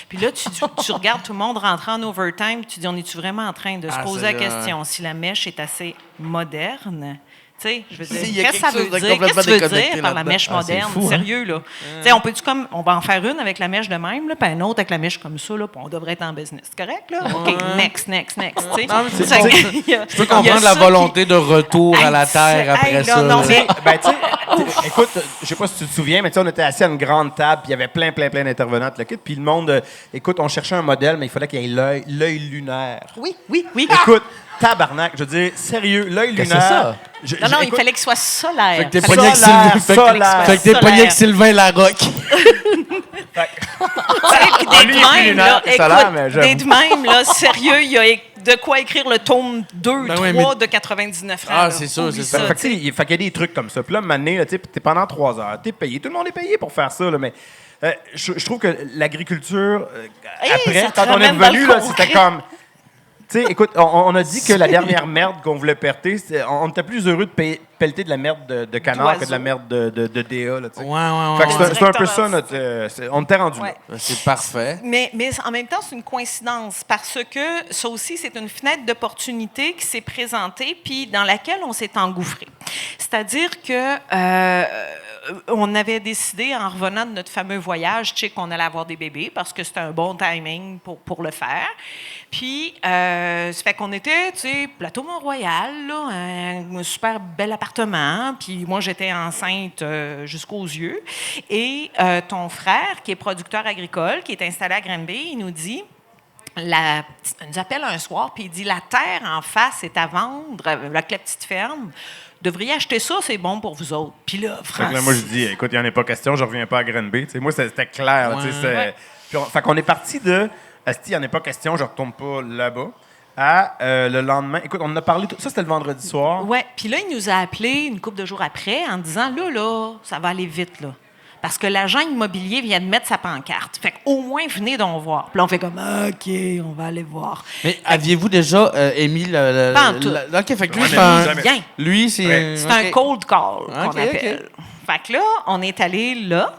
Puis là, tu regardes tout le monde rentrer en overtime, puis tu dis, on est-tu vraiment en train de se poser la celle-là, question si la mèche est assez moderne? Tu sais, je veux Si, il y dire, a qu'est-ce que ça quelque veut chose de dire? Qu'est-ce que tu veux complètement dire par la déconnecté mèche là-dedans. Ah, c'est moderne? fou, hein? Sérieux, là. Tu sais, on peut-tu comme, on va en faire une avec la mèche de même, là, puis une autre avec la mèche comme ça, là, puis on devrait être en business. C'est correct, là? OK, next, tu sais. Non, mais c'est Fait bon. que, il y a- Je peux il y a comprendre la ça volonté de retour à la Hey, terre après hey, là, ça. non, là. mais- Ben, tu sais, écoute, je sais pas si tu te souviens, mais tu sais, on était assis à une grande table, puis il y avait plein d'intervenantes, le kit, puis le monde, écoute, on cherchait un modèle, mais il fallait qu'il y ait l'œil lunaire. Oui. Écoute, tabarnak, je veux dire, sérieux, l'œil Qu'est-ce lunaire. que c'est Non, il écoute, fallait qu'il soit solaire. Fait que t'es Solaire, pogné avec Sylvain. solaire. Fait que t'es pogné avec Sylvain Larocque. Puis Ah, lui, il est plus lunaire que solaire, mais j'aime. d'être même, là, sérieux, il y a de quoi écrire le tome 2, Ben 3 oui, mais- de 99 francs. Ah, là. c'est sûr, Oublie c'est ça. Fait que, tu sais, fait qu'il y a des trucs comme ça. Puis là, maintenant, tu sais, t'es pendant 3 heures, t'es payé. Tout le monde est payé pour faire ça, là, mais je trouve que l'agriculture, Hey, après, ça te quand on est ramène dans revenu, le là, c'était concret. comme... Tu sais, écoute, on a dit que la dernière merde qu'on voulait pelleter, on était plus heureux de pelleter de la merde de canard que de la merde de DA, là, tu sais. Ouais. Fait que c'est un peu Directeur ça, notre... on t'est rendu Ouais. là. C'est parfait. Mais en même temps, c'est une coïncidence parce que ça aussi, c'est une fenêtre d'opportunité qui s'est présentée puis dans laquelle on s'est engouffré. C'est-à-dire que on avait décidé, en revenant de notre fameux voyage, tu sais, qu'on allait avoir des bébés parce que c'était un bon timing pour le faire. Puis, ça fait qu'on était, tu sais, Plateau Mont-Royal, là, un super bel appartement. Puis moi, j'étais enceinte jusqu'aux yeux. Et ton frère, qui est producteur agricole, qui est installé à Granby, il nous dit... il nous appelle un soir, puis il dit, la terre en face est à vendre avec la petite ferme. Vous devriez acheter ça, c'est bon pour vous autres. Puis là, Fait que là, moi, je dis, écoute, il n'y en a pas question, je reviens pas à Granby. Tu sais, moi, c'était clair. Là, tu sais, Ouais. Puis fait qu'on est parti de, asti, il n'y en a pas question, je retourne pas là-bas, à le lendemain. Écoute, on en a parlé, ça, c'était le vendredi soir. Ouais, puis là, il nous a appelé une couple de jours après en disant, là, ça va aller vite, là. Parce que l'agent immobilier vient de mettre sa pancarte. Fait qu'au moins, venez donc voir. Puis là, on fait comme, OK, on va aller voir. Mais aviez-vous déjà émis le... Pas en tout. OK, fait que lui, Ouais, c'est mais un... jamais. Bien. Lui, c'est... Ouais. C'est un cold call qu'on OK, appelle. Fait que là, on est allé là,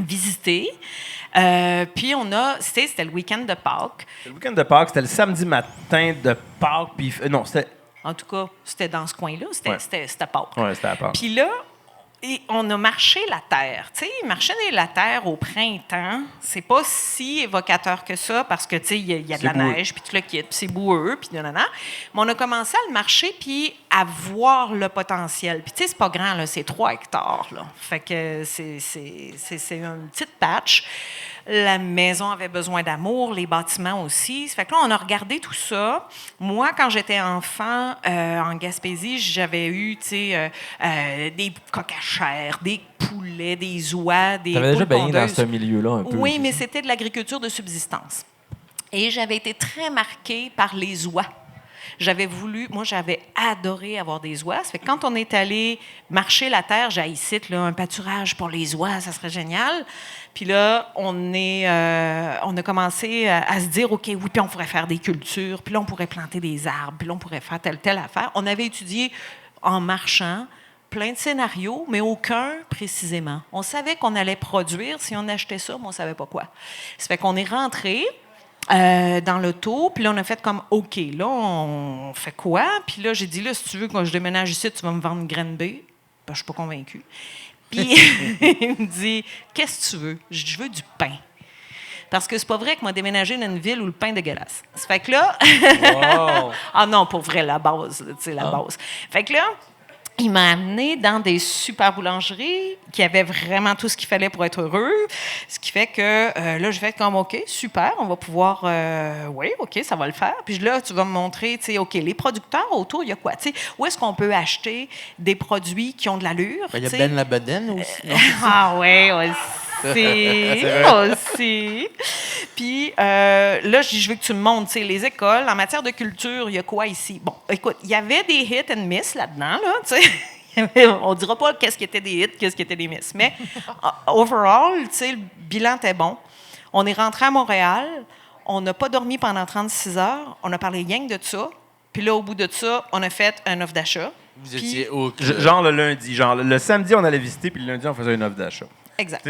visiter. Puis on a... C'était le week-end de Pâques. Le week-end de Pâques, c'était le samedi matin de Pâques, puis... non, c'était... En tout cas, c'était dans ce coin-là. Ouais. C'était Pâques. Ouais, c'était à Pâques. Puis là, on a marché la terre. Tu sais, marcher la terre au printemps, c'est pas si évocateur que ça parce que, tu sais, il y a de la C'est boueux. neige, puis tu le quittes, puis c'est boueux, puis nanana. Mais on a commencé à le marcher, puis à voir le potentiel. Puis, tu sais, c'est pas grand, là, c'est 3 hectares, là. Fait que c'est une petite patch. La maison avait besoin d'amour, les bâtiments aussi. Ça fait que là, on a regardé tout ça. Moi, quand j'étais enfant, en Gaspésie, j'avais eu, tu sais, des coqs à chair, des poulets, des oies, des T'avais déjà poules baigné dans pondeuses. ce milieu-là un peu. Oui, mais c'était de l'agriculture de subsistance. Et j'avais été très marquée par les oies. Moi, j'avais adoré avoir des oies. Ça fait que quand on est allé marcher la terre, j'ai ici un pâturage pour les oies, ça serait génial. Puis là, on a commencé à se dire, OK, oui, puis on pourrait faire des cultures, puis là, on pourrait planter des arbres, puis là, on pourrait faire telle affaire. On avait étudié en marchant plein de scénarios, mais aucun précisément. On savait qu'on allait produire si on achetait ça, mais on ne savait pas quoi. Ça fait qu'on est rentré dans l'auto, puis là, on a fait comme, OK, là, on fait quoi? Puis là, j'ai dit, là, si tu veux que je déménage ici, tu vas me vendre une graine B. Ben, je ne suis pas convaincue. Puis il me dit, qu'est-ce que tu veux? Je dis, je veux du pain. Parce que c'est pas vrai que m'a déménagé dans une ville où le pain est dégueulasse. Ça fait que là... Wow. Ah non, pour vrai, la base, tu sais, la base. Fait que là, il m'a amené dans des super boulangeries qui avaient vraiment tout ce qu'il fallait pour être heureux. Ce qui fait que là, j'ai fait comme, OK, super, on va pouvoir... oui, OK, ça va le faire. Puis là, tu vas me montrer, tu sais, OK, les producteurs autour, il y a quoi? Tu sais, où est-ce qu'on peut acheter des produits qui ont de l'allure? Il y a Ben Labaden aussi. Ah oui, aussi. Puis là, je veux que tu me montres, tu sais, les écoles, en matière de culture, il y a quoi ici? Bon, écoute, il y avait des hit and miss là-dedans, là, tu sais. On ne dira pas qu'est-ce qui était des hits, qu'est-ce qui était des miss. Mais overall, tu sais, le bilan était bon. On est rentré à Montréal, on n'a pas dormi pendant 36 heures, on a parlé rien que de ça. Puis là, au bout de ça, on a fait un offre d'achat. Vous étiez où? Genre le lundi. Genre le samedi, on allait visiter, puis le lundi, on faisait une offre d'achat. Exact.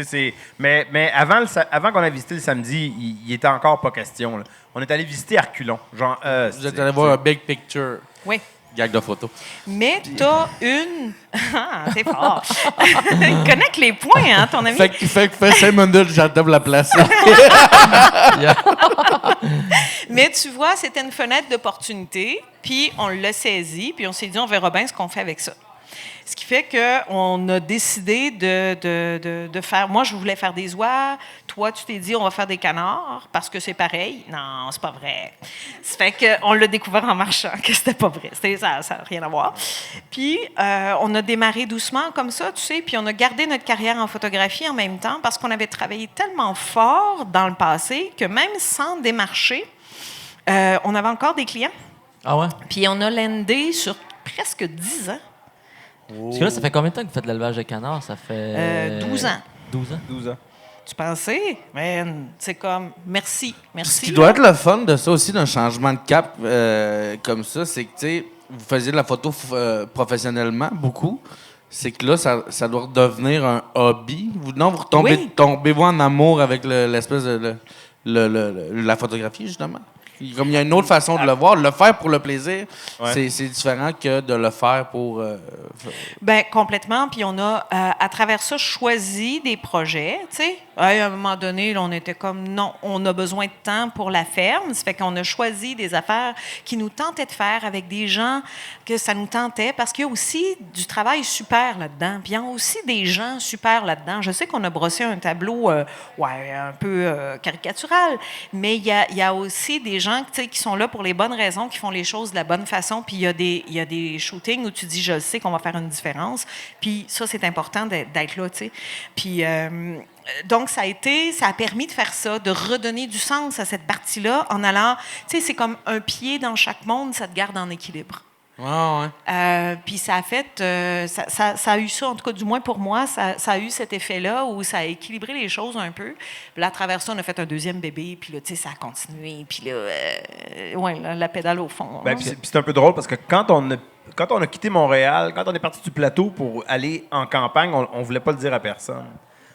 Mais avant qu'on ait visité le samedi, il était encore pas question. Là. On est allé visiter Arculon. Genre, Vous êtes allé voir un big picture. Oui. Gag de photo. Mais t'as une... Ah, c'est fort. Connecte les points, hein, ton ami. Fait 5 minutes, j'attends la placer. Mais tu vois, c'était une fenêtre d'opportunité, puis on l'a saisi, puis on s'est dit, on verra bien ce qu'on fait avec ça. Ce qui fait qu'on a décidé de faire... Moi, je voulais faire des oies. Toi, tu t'es dit, on va faire des canards parce que c'est pareil. Non, c'est pas vrai. Ça fait qu'on l'a découvert en marchant, que c'était pas vrai. Ça n'a rien à voir. Puis, on a démarré doucement comme ça, tu sais, puis on a gardé notre carrière en photographie en même temps parce qu'on avait travaillé tellement fort dans le passé que même sans démarcher, on avait encore des clients. Ah ouais? Puis, on a landé sur presque 10 ans. Parce que là, ça fait combien de temps que vous faites de l'élevage de canards? Ça fait... 12 ans. 12 ans? 12 ans. Tu pensais? Mais c'est comme, merci. Ce qui doit être le fun de ça aussi, d'un changement de cap comme ça, c'est que, tu sais, vous faisiez de la photo professionnellement, beaucoup. C'est que là, ça doit devenir un hobby. Vous tombez-vous en amour avec l'espèce de la photographie, justement? Comme il y a une autre façon de le voir. Le faire pour le plaisir, c'est différent que de le faire pour... Bien, complètement. Puis on a, à travers ça, choisi des projets, tu sais. À un moment donné, là, on était comme, non, on a besoin de temps pour la ferme. Ça fait qu'on a choisi des affaires qui nous tentaient de faire avec des gens que ça nous tentait, parce qu'il y a aussi du travail super là-dedans. Puis il y a aussi des gens super là-dedans. Je sais qu'on a brossé un tableau un peu caricatural, mais il y a aussi des gens, tu sais, qui sont là pour les bonnes raisons, qui font les choses de la bonne façon. Puis il y a des shootings où tu dis, je sais qu'on va faire une différence. Puis ça, c'est important d'être là, tu sais. Puis... donc, ça a permis de faire ça, de redonner du sens à cette partie-là en allant... Tu sais, c'est comme un pied dans chaque monde, ça te garde en équilibre. Puis ça a fait... ça a eu ça, en tout cas, du moins pour moi, ça a eu cet effet-là où ça a équilibré les choses un peu. Puis là, à travers ça, on a fait un deuxième bébé, puis là, tu sais, ça a continué. Puis là, la pédale au fond. Ben, puis c'est un peu drôle parce que quand on a quitté Montréal, quand on est parti du plateau pour aller en campagne, on voulait pas le dire à personne.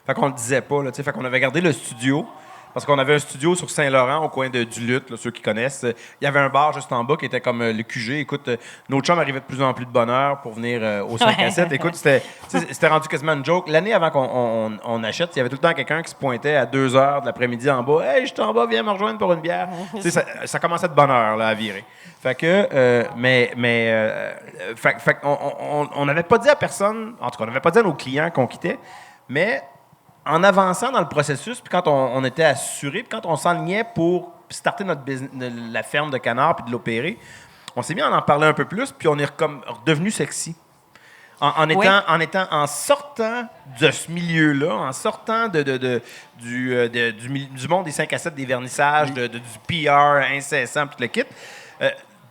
Fait qu'on le disait pas, là, tu sais. Fait qu'on avait gardé le studio, parce qu'on avait un studio sur Saint-Laurent, au coin de Duluth, là, ceux qui connaissent. Il y avait un bar juste en bas qui était comme le QG. Écoute, notre chum arrivait de plus en plus de bonne heure pour venir au 5 à 7. Écoute, c'était rendu quasiment une joke. L'année avant qu'on achète, il y avait tout le temps quelqu'un qui se pointait à 2 h de l'après-midi en bas. « Hey, je suis en bas, viens me rejoindre pour une bière. » Tu sais, ça commençait de bonne heure, là, à virer. Fait que, fait on n'avait pas dit à personne, en tout cas, on n'avait pas dit à nos clients qu'on quittait, mais en avançant dans le processus, puis quand on était assuré, puis quand on s'enlignait pour starter notre business, la ferme de canards puis de l'opérer, on s'est mis à en parler un peu plus, puis on est comme redevenu sexy. En sortant de ce milieu-là, en sortant du monde des 5 à 7, des vernissages, du PR incessant, puis tout le kit,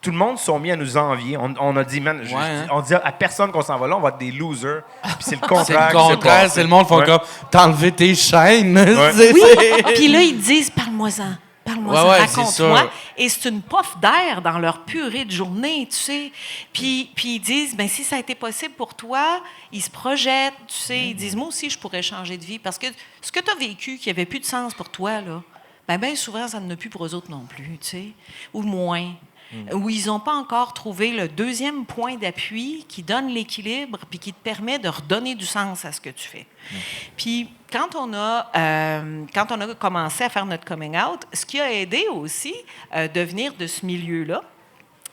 tout le monde s'est mis à nous envier. On a dit, man, on dit à personne qu'on s'en va là, on va être des losers. Puis c'est le contraire. C'est le contraire, c'est le monde font comme t'as enlevé tes chaînes. Oui, puis là, ils disent parle-moi-en. Parle-moi, raconte-moi. Et c'est une pof d'air dans leur purée de journée, tu sais. Puis ils disent, ben si ça a été possible pour toi, ils se projettent, tu sais. Ils disent, moi aussi, je pourrais changer de vie. Parce que ce que tu as vécu, qui avait plus de sens pour toi, là, ben souvent, ça n'en a plus pour eux autres non plus, tu sais. Ou moins. Où ils n'ont pas encore trouvé le deuxième point d'appui qui donne l'équilibre puis qui te permet de redonner du sens à ce que tu fais. Puis quand on a commencé à faire notre coming out, ce qui a aidé aussi de venir de ce milieu-là,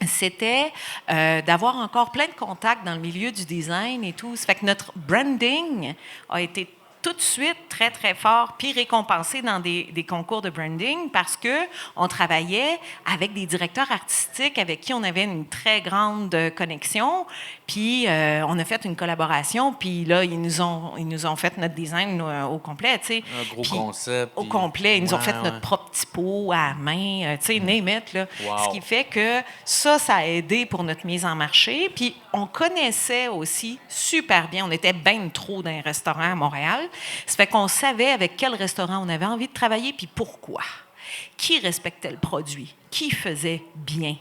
c'était d'avoir encore plein de contacts dans le milieu du design et tout. Ça fait que notre branding a été tout de suite très, très fort, puis récompensé dans des concours de branding parce qu'on travaillait avec des directeurs artistiques avec qui on avait une très grande connexion, puis on a fait une collaboration, puis là, ils nous ont fait notre design au complet, tu sais. Un gros concept. Au complet. Ils nous ont fait notre propre petit pot à la main, tu sais, name it, là. Wow. Ce qui fait que ça a aidé pour notre mise en marché, puis on connaissait aussi super bien, on était bien trop dans un restaurant à Montréal. Ça fait qu'on savait avec quel restaurant on avait envie de travailler puis pourquoi. Qui respectait le produit? Qui faisait bien?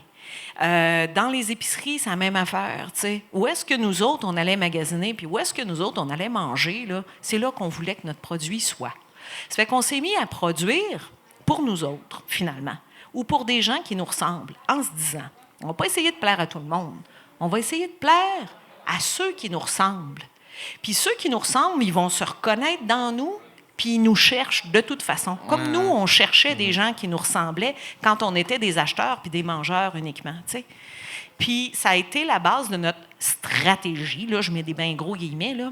Dans les épiceries, c'est la même affaire. T'sais. Où est-ce que nous autres, on allait magasiner puis où est-ce que nous autres, on allait manger? Là? C'est là qu'on voulait que notre produit soit. Ça fait qu'on s'est mis à produire pour nous autres, finalement, ou pour des gens qui nous ressemblent, en se disant, on ne va pas essayer de plaire à tout le monde. On va essayer de plaire à ceux qui nous ressemblent. Puis ceux qui nous ressemblent, ils vont se reconnaître dans nous, puis ils nous cherchent de toute façon. Comme nous, on cherchait des gens qui nous ressemblaient quand on était des acheteurs puis des mangeurs uniquement, tu sais. Puis ça a été la base de notre stratégie, là, je mets des bien gros guillemets, là,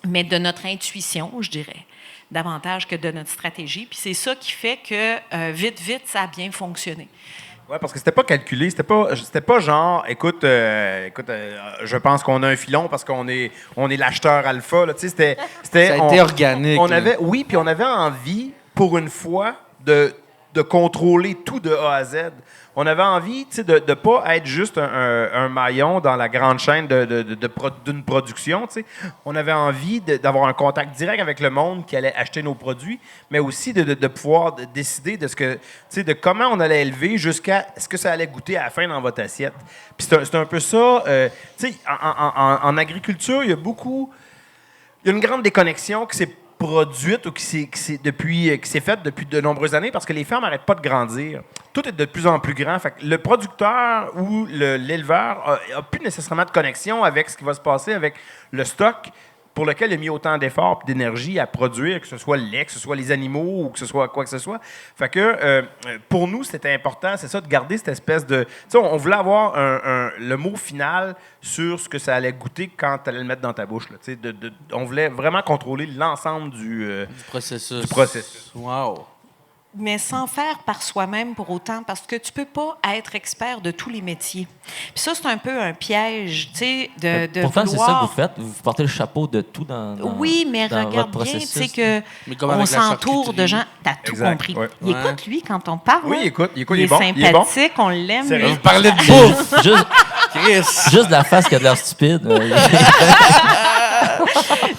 mais de notre intuition, je dirais, davantage que de notre stratégie. Puis c'est ça qui fait que, vite, ça a bien fonctionné. Oui, parce que c'était pas calculé, c'était pas genre, écoute, je pense qu'on a un filon parce qu'on est l'acheteur alpha, là, tu sais, ça a été organique. Puis on avait envie, pour une fois, de contrôler tout de A à Z. On avait envie, tu sais, de ne pas être juste un maillon dans la grande chaîne d'une production, tu sais. On avait envie d'avoir un contact direct avec le monde qui allait acheter nos produits, mais aussi de pouvoir décider de ce que, tu sais, de comment on allait élever jusqu'à ce que ça allait goûter à la fin dans votre assiette. Puis c'est un peu ça, tu sais, en agriculture, il y a une grande déconnexion qui s'est produite ou qui s'est faite depuis de nombreuses années parce que les fermes n'arrêtent pas de grandir. Tout est de plus en plus grand. Fait que le producteur ou l'éleveur n'a plus nécessairement de connexion avec ce qui va se passer avec le stock pour lequel il a mis autant d'efforts et d'énergie à produire, que ce soit le lait, que ce soit les animaux ou que ce soit quoi que ce soit. Fait que pour nous, c'était important, c'est ça, de garder cette espèce de... Tu sais, on voulait avoir le mot final sur ce que ça allait goûter quand tu allais le mettre dans ta bouche. Là, tu sais, on voulait vraiment contrôler l'ensemble du processus. Wow. Mais sans faire par soi-même pour autant, parce que tu peux pas être expert de tous les métiers. Puis ça, c'est un peu un piège, tu sais, de pourtant, vouloir... c'est ça que vous faites. Vous portez le chapeau de tout dans oui, mais dans regarde votre bien, tu processus. sais qu'on s'entoure de gens... T'as tout compris. Ouais. Il écoute, lui, quand on parle. Oui, il écoute, il est bon. sympathique, on l'aime. C'est lui. Vous parlez de bouffe. Juste de la face qui a de l'air stupide.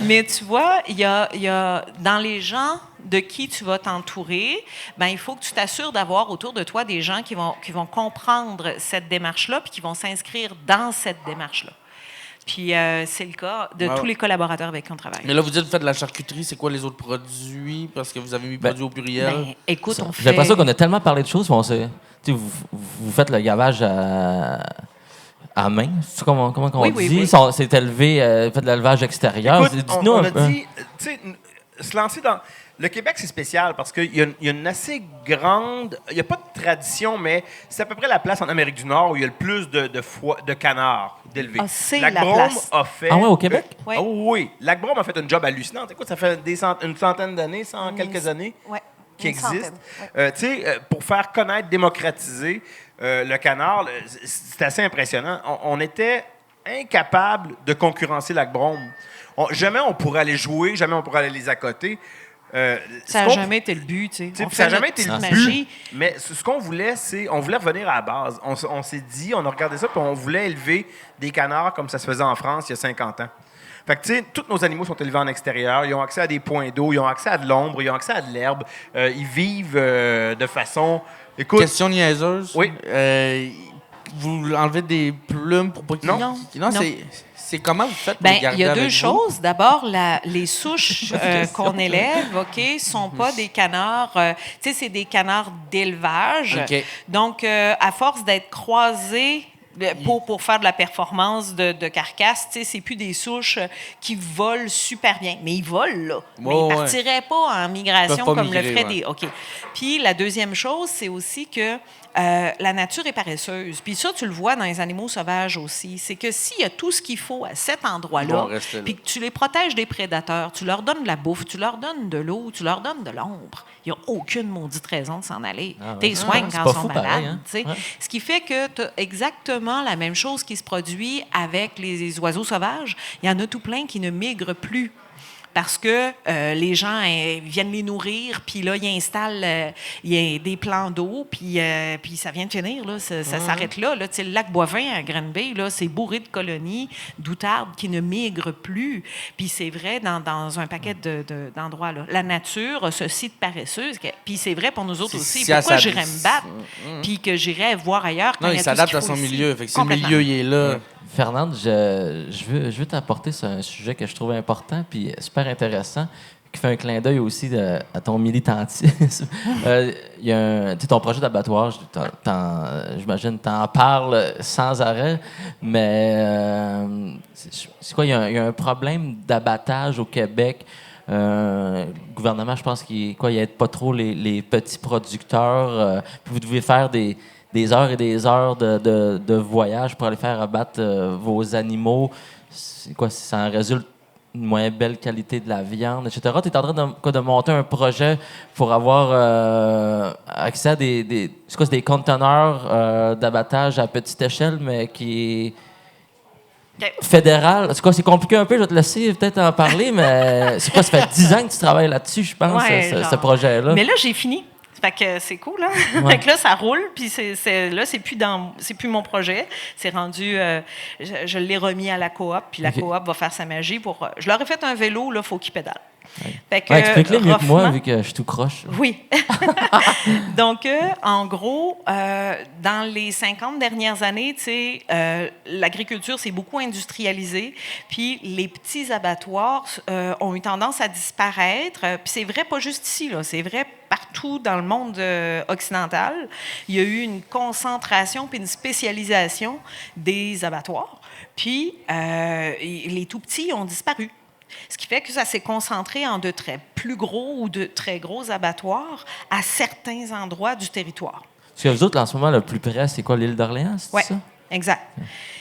Mais tu vois, il y a dans les gens de qui tu vas t'entourer, ben il faut que tu t'assures d'avoir autour de toi des gens qui vont comprendre cette démarche-là puis qui vont s'inscrire dans cette démarche-là. Puis c'est le cas de tous les collaborateurs avec qui on travaille. Mais là, vous dites que vous faites de la charcuterie. C'est quoi les autres produits? Parce que vous avez mis produits au pluriel. Ben, écoute, on fait... J'ai l'impression qu'on a tellement parlé de choses. Vous faites le gavage à main, c'est comment on dit? Oui. C'est élevé, fait de l'élevage extérieur. Écoute, on a dit, tu sais, se lancer dans... Le Québec, c'est spécial parce qu'il y a une assez grande... Il n'y a pas de tradition, mais c'est à peu près la place en Amérique du Nord où il y a le plus de canards d'élevés. Ah, c'est Lac la Brome place. a fait... Ah ouais, au Québec? Oui. Oui. Lac Brome a fait un job hallucinant. Écoute, ça fait une centaine d'années, quelques années qui existe. Tu sais, pour faire connaître, démocratiser le canard, c'est assez impressionnant. On était incapable de concurrencer Lac Brome. Jamais on pourrait aller jouer, jamais on pourrait aller les accoter. Ça n'a jamais été le but, tu sais. Ça n'a jamais été le magie. but. Mais ce qu'on voulait, on voulait revenir à la base. On s'est dit, on a regardé ça, puis on voulait élever des canards comme ça se faisait en France il y a 50 ans. Fait que, tu sais, tous nos animaux sont élevés en extérieur. Ils ont accès à des points d'eau, ils ont accès à de l'ombre, ils ont accès à de l'herbe. Ils vivent de façon... Écoute... Question niaiseuse. Oui. Vous enlevez des plumes pour pas qu'ils... Non. C'est comment vous faites pour Ben, les garder il y a avec deux vous? choses. D'abord, les souches qu'on élève, OK, sont pas des canards... tu sais, c'est des canards d'élevage. OK. Donc, à force d'être croisés pour faire de la performance de carcasse, tu sais, c'est plus des souches qui volent super bien. Mais ils volent, là. Mais ils partiraient pas en migration comme le feraient des... OK. Puis la deuxième chose, c'est aussi que la nature est paresseuse. Puis ça, tu le vois dans les animaux sauvages aussi. C'est que s'il y a tout ce qu'il faut à cet endroit-là, puis que tu les protèges des prédateurs, tu leur donnes de la bouffe, tu leur donnes de l'eau, tu leur donnes de l'ombre, il n'y a aucune maudite raison de s'en aller. T'es soignes quand ils sont malades. Pareil, hein? Ce qui fait que tu as exactement la même chose qui se produit avec les oiseaux sauvages. Il y en a tout plein qui ne migrent plus. Parce que les gens viennent les nourrir, puis là, ils installent des plans d'eau, puis ça vient de finir, là, ça s'arrête là. Le lac Boivin à Granby, là, c'est bourré de colonies d'outardes qui ne migrent plus. Puis c'est vrai dans un paquet d'endroits. Là. La nature a ce site paresseuse, puis c'est vrai pour nous autres aussi. Pourquoi j'irais me battre, puis que j'irais voir ailleurs quand il s'adapte à son milieu. Fait que si le milieu il est là... Fernande, je veux t'apporter sur un sujet que je trouve important puis super intéressant, qui fait un clin d'œil aussi à ton militantisme. Il y a ton projet d'abattoir, j'imagine, t'en parles sans arrêt, mais c'est quoi? Il y a un problème d'abattage au Québec. Le gouvernement, je pense qu'il aide pas trop les petits producteurs. Puis vous devez faire des heures et des heures de voyage pour aller faire abattre vos animaux. C'est quoi, ça en résulte une moins belle qualité de la viande, etc. Tu es en train de monter un projet pour avoir accès à des conteneurs d'abattage à petite échelle, mais qui est fédéral. C'est compliqué un peu, je vais te laisser peut-être en parler, mais c'est quoi, ça fait 10 ans que tu travailles là-dessus, je pense, ce projet-là. Mais là, j'ai fini. Fait que c'est cool, hein? Fait que là, ça roule, puis c'est plus mon projet. C'est rendu... je l'ai remis à la coop, puis la coop va faire sa magie pour... Je leur ai fait un vélo, là, il faut qu'ils pédalent. Explique-le mieux que moi, vu que je suis tout croche. Oui. Donc, en gros, dans les 50 dernières années, tu sais, l'agriculture s'est beaucoup industrialisée, puis les petits abattoirs ont eu tendance à disparaître. Puis c'est vrai pas juste ici, là, c'est vrai partout dans le monde occidental. Il y a eu une concentration puis une spécialisation des abattoirs. Puis les tout-petits ont disparu. Ce qui fait que ça s'est concentré en de très plus gros ou de très gros abattoirs à certains endroits du territoire. Parce que vous autres, en ce moment, le plus près, c'est quoi, l'île d'Orléans, c'est ça? Oui, exact.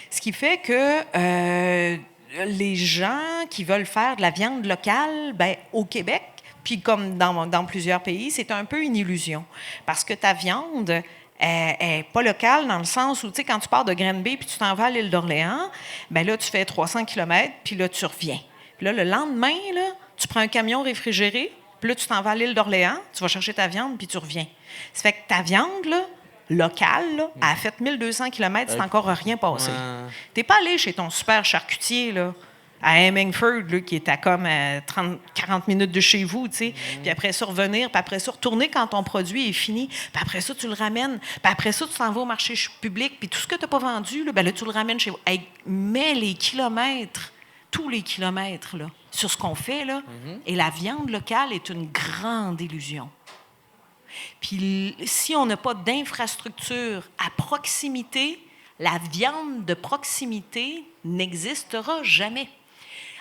Ce qui fait que les gens qui veulent faire de la viande locale, ben, au Québec, puis comme dans plusieurs pays, c'est un peu une illusion. Parce que ta viande n'est pas locale dans le sens où, tu sais, quand tu pars de Granby puis tu t'en vas à l'île d'Orléans, ben là, tu fais 300 km, puis là, tu reviens. Puis là, le lendemain, là, tu prends un camion réfrigéré, puis là, tu t'en vas à l'île d'Orléans, tu vas chercher ta viande, puis tu reviens. Ça fait que ta viande, là, locale, là, elle a fait 1200 km, c'est encore rien passé. T'es pas allé chez ton super charcutier, là, à Hemingford, là, qui est à comme 40 minutes de chez vous, tu sais. Puis après ça, revenir, puis après ça, retourner quand ton produit est fini. Puis après ça, tu le ramènes. Puis après ça, tu t'en vas au marché public. Puis tout ce que tu n'as pas vendu, là, ben là, tu le ramènes chez vous. Hey, mets les kilomètres, tous les kilomètres, là, sur ce qu'on fait, là. Et la viande locale est une grande illusion. Puis si on n'a pas d'infrastructure à proximité, la viande de proximité n'existera jamais.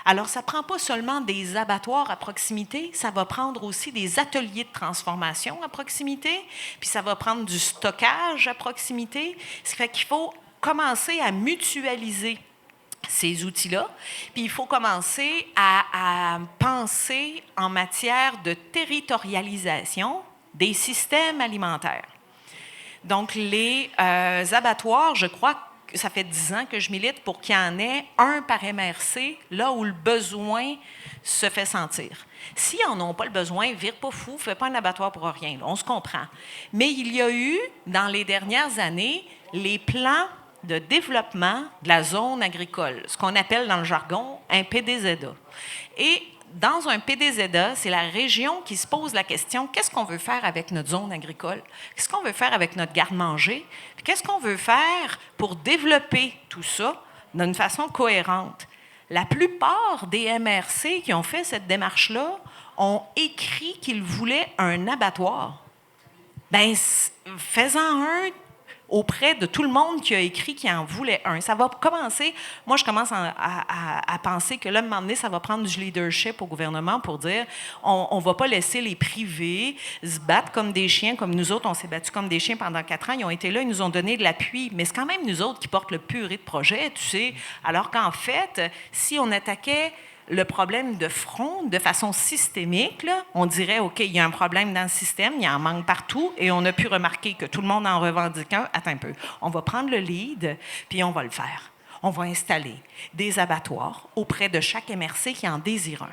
Alors, ça ne prend pas seulement des abattoirs à proximité, ça va prendre aussi des ateliers de transformation à proximité, puis ça va prendre du stockage à proximité. Ce qui fait qu'il faut commencer à mutualiser ces outils-là, puis il faut commencer à penser en matière de territorialisation des systèmes alimentaires. Donc, les abattoirs, je crois que ça fait 10 ans que je milite pour qu'il y en ait un par MRC, là où le besoin se fait sentir. S'ils n'en ont pas le besoin, vire pas fou, fais pas un abattoir pour rien. Là, on se comprend. Mais il y a eu, dans les dernières années, les plans de développement de la zone agricole, ce qu'on appelle dans le jargon un PDZA. Et dans un PDZA, c'est la région qui se pose la question, qu'est-ce qu'on veut faire avec notre zone agricole? Qu'est-ce qu'on veut faire avec notre garde-manger? Puis qu'est-ce qu'on veut faire pour développer tout ça d'une façon cohérente? La plupart des MRC qui ont fait cette démarche-là ont écrit qu'ils voulaient un abattoir. Bien, fais-en un auprès de tout le monde qui a écrit qu'il en voulait un. Ça va commencer... Moi, je commence à penser que là, à un moment donné, ça va prendre du leadership au gouvernement pour dire on ne va pas laisser les privés se battre comme des chiens, comme nous autres, on s'est battus comme des chiens pendant 4 ans. Ils ont été là, ils nous ont donné de l'appui. Mais c'est quand même nous autres qui portent le purée de projet, tu sais. Alors qu'en fait, si on attaquait le problème de front de façon systémique, là, on dirait, OK, il y a un problème dans le système, il y en manque partout, et on a pu remarquer que tout le monde en revendique un. Attends un peu. On va prendre le lead, puis on va le faire. On va installer des abattoirs auprès de chaque MRC qui en désire un.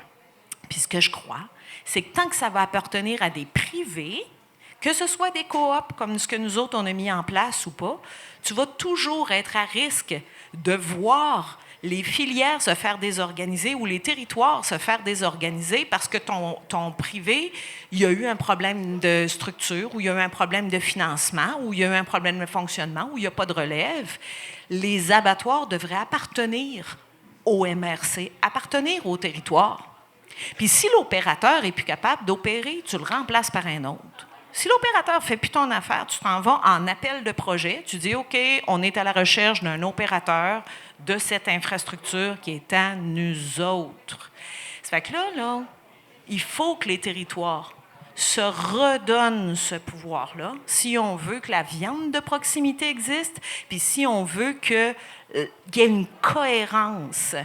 Puis ce que je crois, c'est que tant que ça va appartenir à des privés, que ce soit des coops comme ce que nous autres, on a mis en place ou pas, tu vas toujours être à risque de voir les filières se faire désorganiser ou les territoires se faire désorganiser parce que ton privé, il y a eu un problème de structure, ou il y a eu un problème de financement, ou il y a eu un problème de fonctionnement, ou il n'y a pas de relève. Les abattoirs devraient appartenir au MRC, appartenir au territoire. Puis si l'opérateur est plus capable d'opérer, tu le remplaces par un autre. Si l'opérateur ne fait plus ton affaire, tu t'en vas en appel de projet. Tu dis, OK, on est à la recherche d'un opérateur de cette infrastructure qui est à nous autres. Ça fait que là, il faut que les territoires se redonnent ce pouvoir-là si on veut que la viande de proximité existe, puis si on veut qu'il y ait une cohérence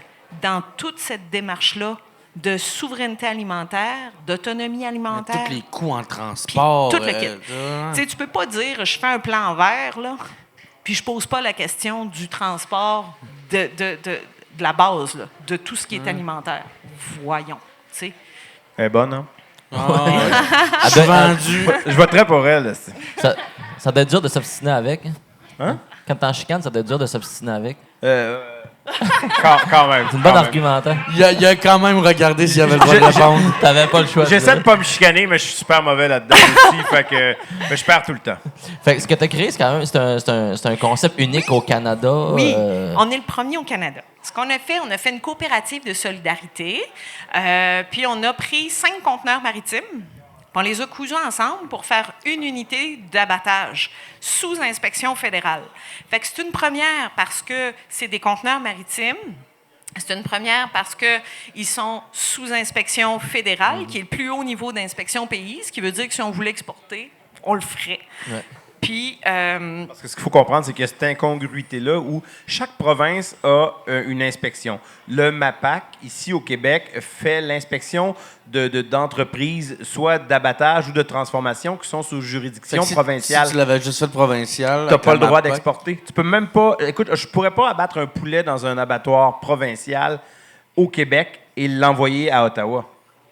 dans toute cette démarche-là de souveraineté alimentaire, d'autonomie alimentaire. Tous les coûts en transport. Tout le kit. Tu ne peux pas dire, je fais un plan vert, là, puis je ne pose pas la question du transport de la base, là, de tout ce qui est alimentaire. Voyons. T'sais. Elle est bonne, hein? Je suis vendu. Je voterais pour elle. Ça doit être dur de s'obstiner avec. Hein? Quand t'es en chicane, ça doit être dur de s'obstiner avec. Quand même. C'est une bonne argumentaire. Il a quand même regardé s'il y avait le droit de répondre. T'avais pas le choix. J'essaie de pas me chicaner, mais je suis super mauvais là-dedans aussi. Fait que je perds tout le temps. Fait que ce que tu as créé, c'est quand même c'est un concept unique au Canada. Oui, on est le premier au Canada. Ce qu'on a fait une coopérative de solidarité, puis on a pris 5 conteneurs maritimes, puis on les a cousus ensemble pour faire une unité d'abattage sous inspection fédérale. Fait que c'est une première parce que c'est des conteneurs maritimes. C'est une première parce qu'ils sont sous inspection fédérale, qui est le plus haut niveau d'inspection pays, ce qui veut dire que si on voulait exporter, on le ferait. Ouais. Puis, Parce que ce qu'il faut comprendre, c'est qu'il y a cette incongruité-là où chaque province a une inspection. Le MAPAC, ici au Québec, fait l'inspection d'entreprises, soit d'abattage ou de transformation, qui sont sous juridiction provinciale. Si tu l'avais juste fait provincial, tu n'as pas le droit d'exporter. Tu peux même pas... Écoute, je pourrais pas abattre un poulet dans un abattoir provincial au Québec et l'envoyer à Ottawa.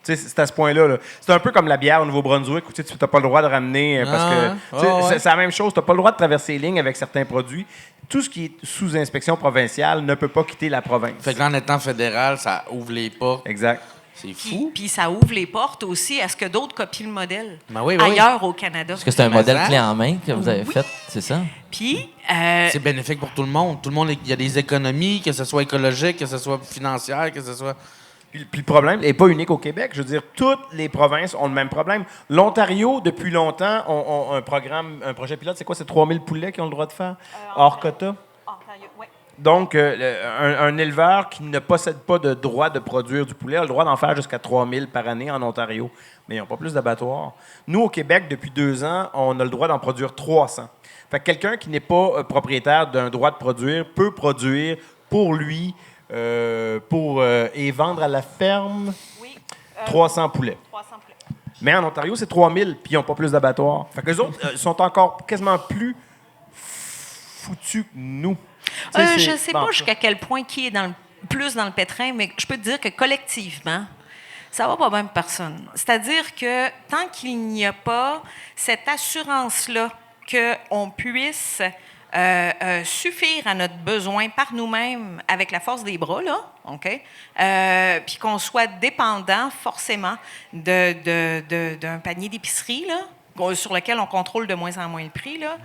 Tu sais, c'est à ce point-là. Là. C'est un peu comme la bière au Nouveau-Brunswick où tu n'as pas le droit de ramener parce que c'est la même chose. Tu n'as pas le droit de traverser les lignes avec certains produits. Tout ce qui est sous inspection provinciale ne peut pas quitter la province. Fait que là, en étant fédéral, ça ouvre les portes. Exact. C'est fou. Puis ça ouvre les portes aussi à ce que d'autres copient le modèle Ben oui. ailleurs au Canada. Parce que c'est un modèle clé en main que vous avez fait, c'est ça? Puis, c'est bénéfique pour tout le monde. Tout le monde, il y a des économies, que ce soit écologique, que ce soit financière, que ce soit... Puis le problème n'est pas unique au Québec. Je veux dire, toutes les provinces ont le même problème. L'Ontario, depuis longtemps, ont un projet pilote. C'est quoi? C'est 3000 poulets qui ont le droit de faire hors quota? ouais. Donc, un éleveur qui ne possède pas de droit de produire du poulet a le droit d'en faire jusqu'à 3000 par année en Ontario. Mais ils n'ont pas plus d'abattoirs. Nous, au Québec, depuis 2 ans, on a le droit d'en produire 300. Fait que quelqu'un qui n'est pas propriétaire d'un droit de produire peut produire pour lui et vendre à la ferme 300 poulets. 300 poulets. Mais en Ontario, c'est 3000, puis ils n'ont pas plus d'abattoirs. Fait que les autres sont encore quasiment plus foutus que nous. Je ne sais pas jusqu'à quel point qui est plus dans le pétrin, mais je peux te dire que collectivement, ça va pas bien pour personne. C'est-à-dire que tant qu'il n'y a pas cette assurance-là qu'on puisse suffire à notre besoin par nous-mêmes avec la force des bras, là, OK? Puis qu'on soit dépendant forcément d'un panier d'épicerie, là, sur lequel on contrôle de moins en moins le prix, là,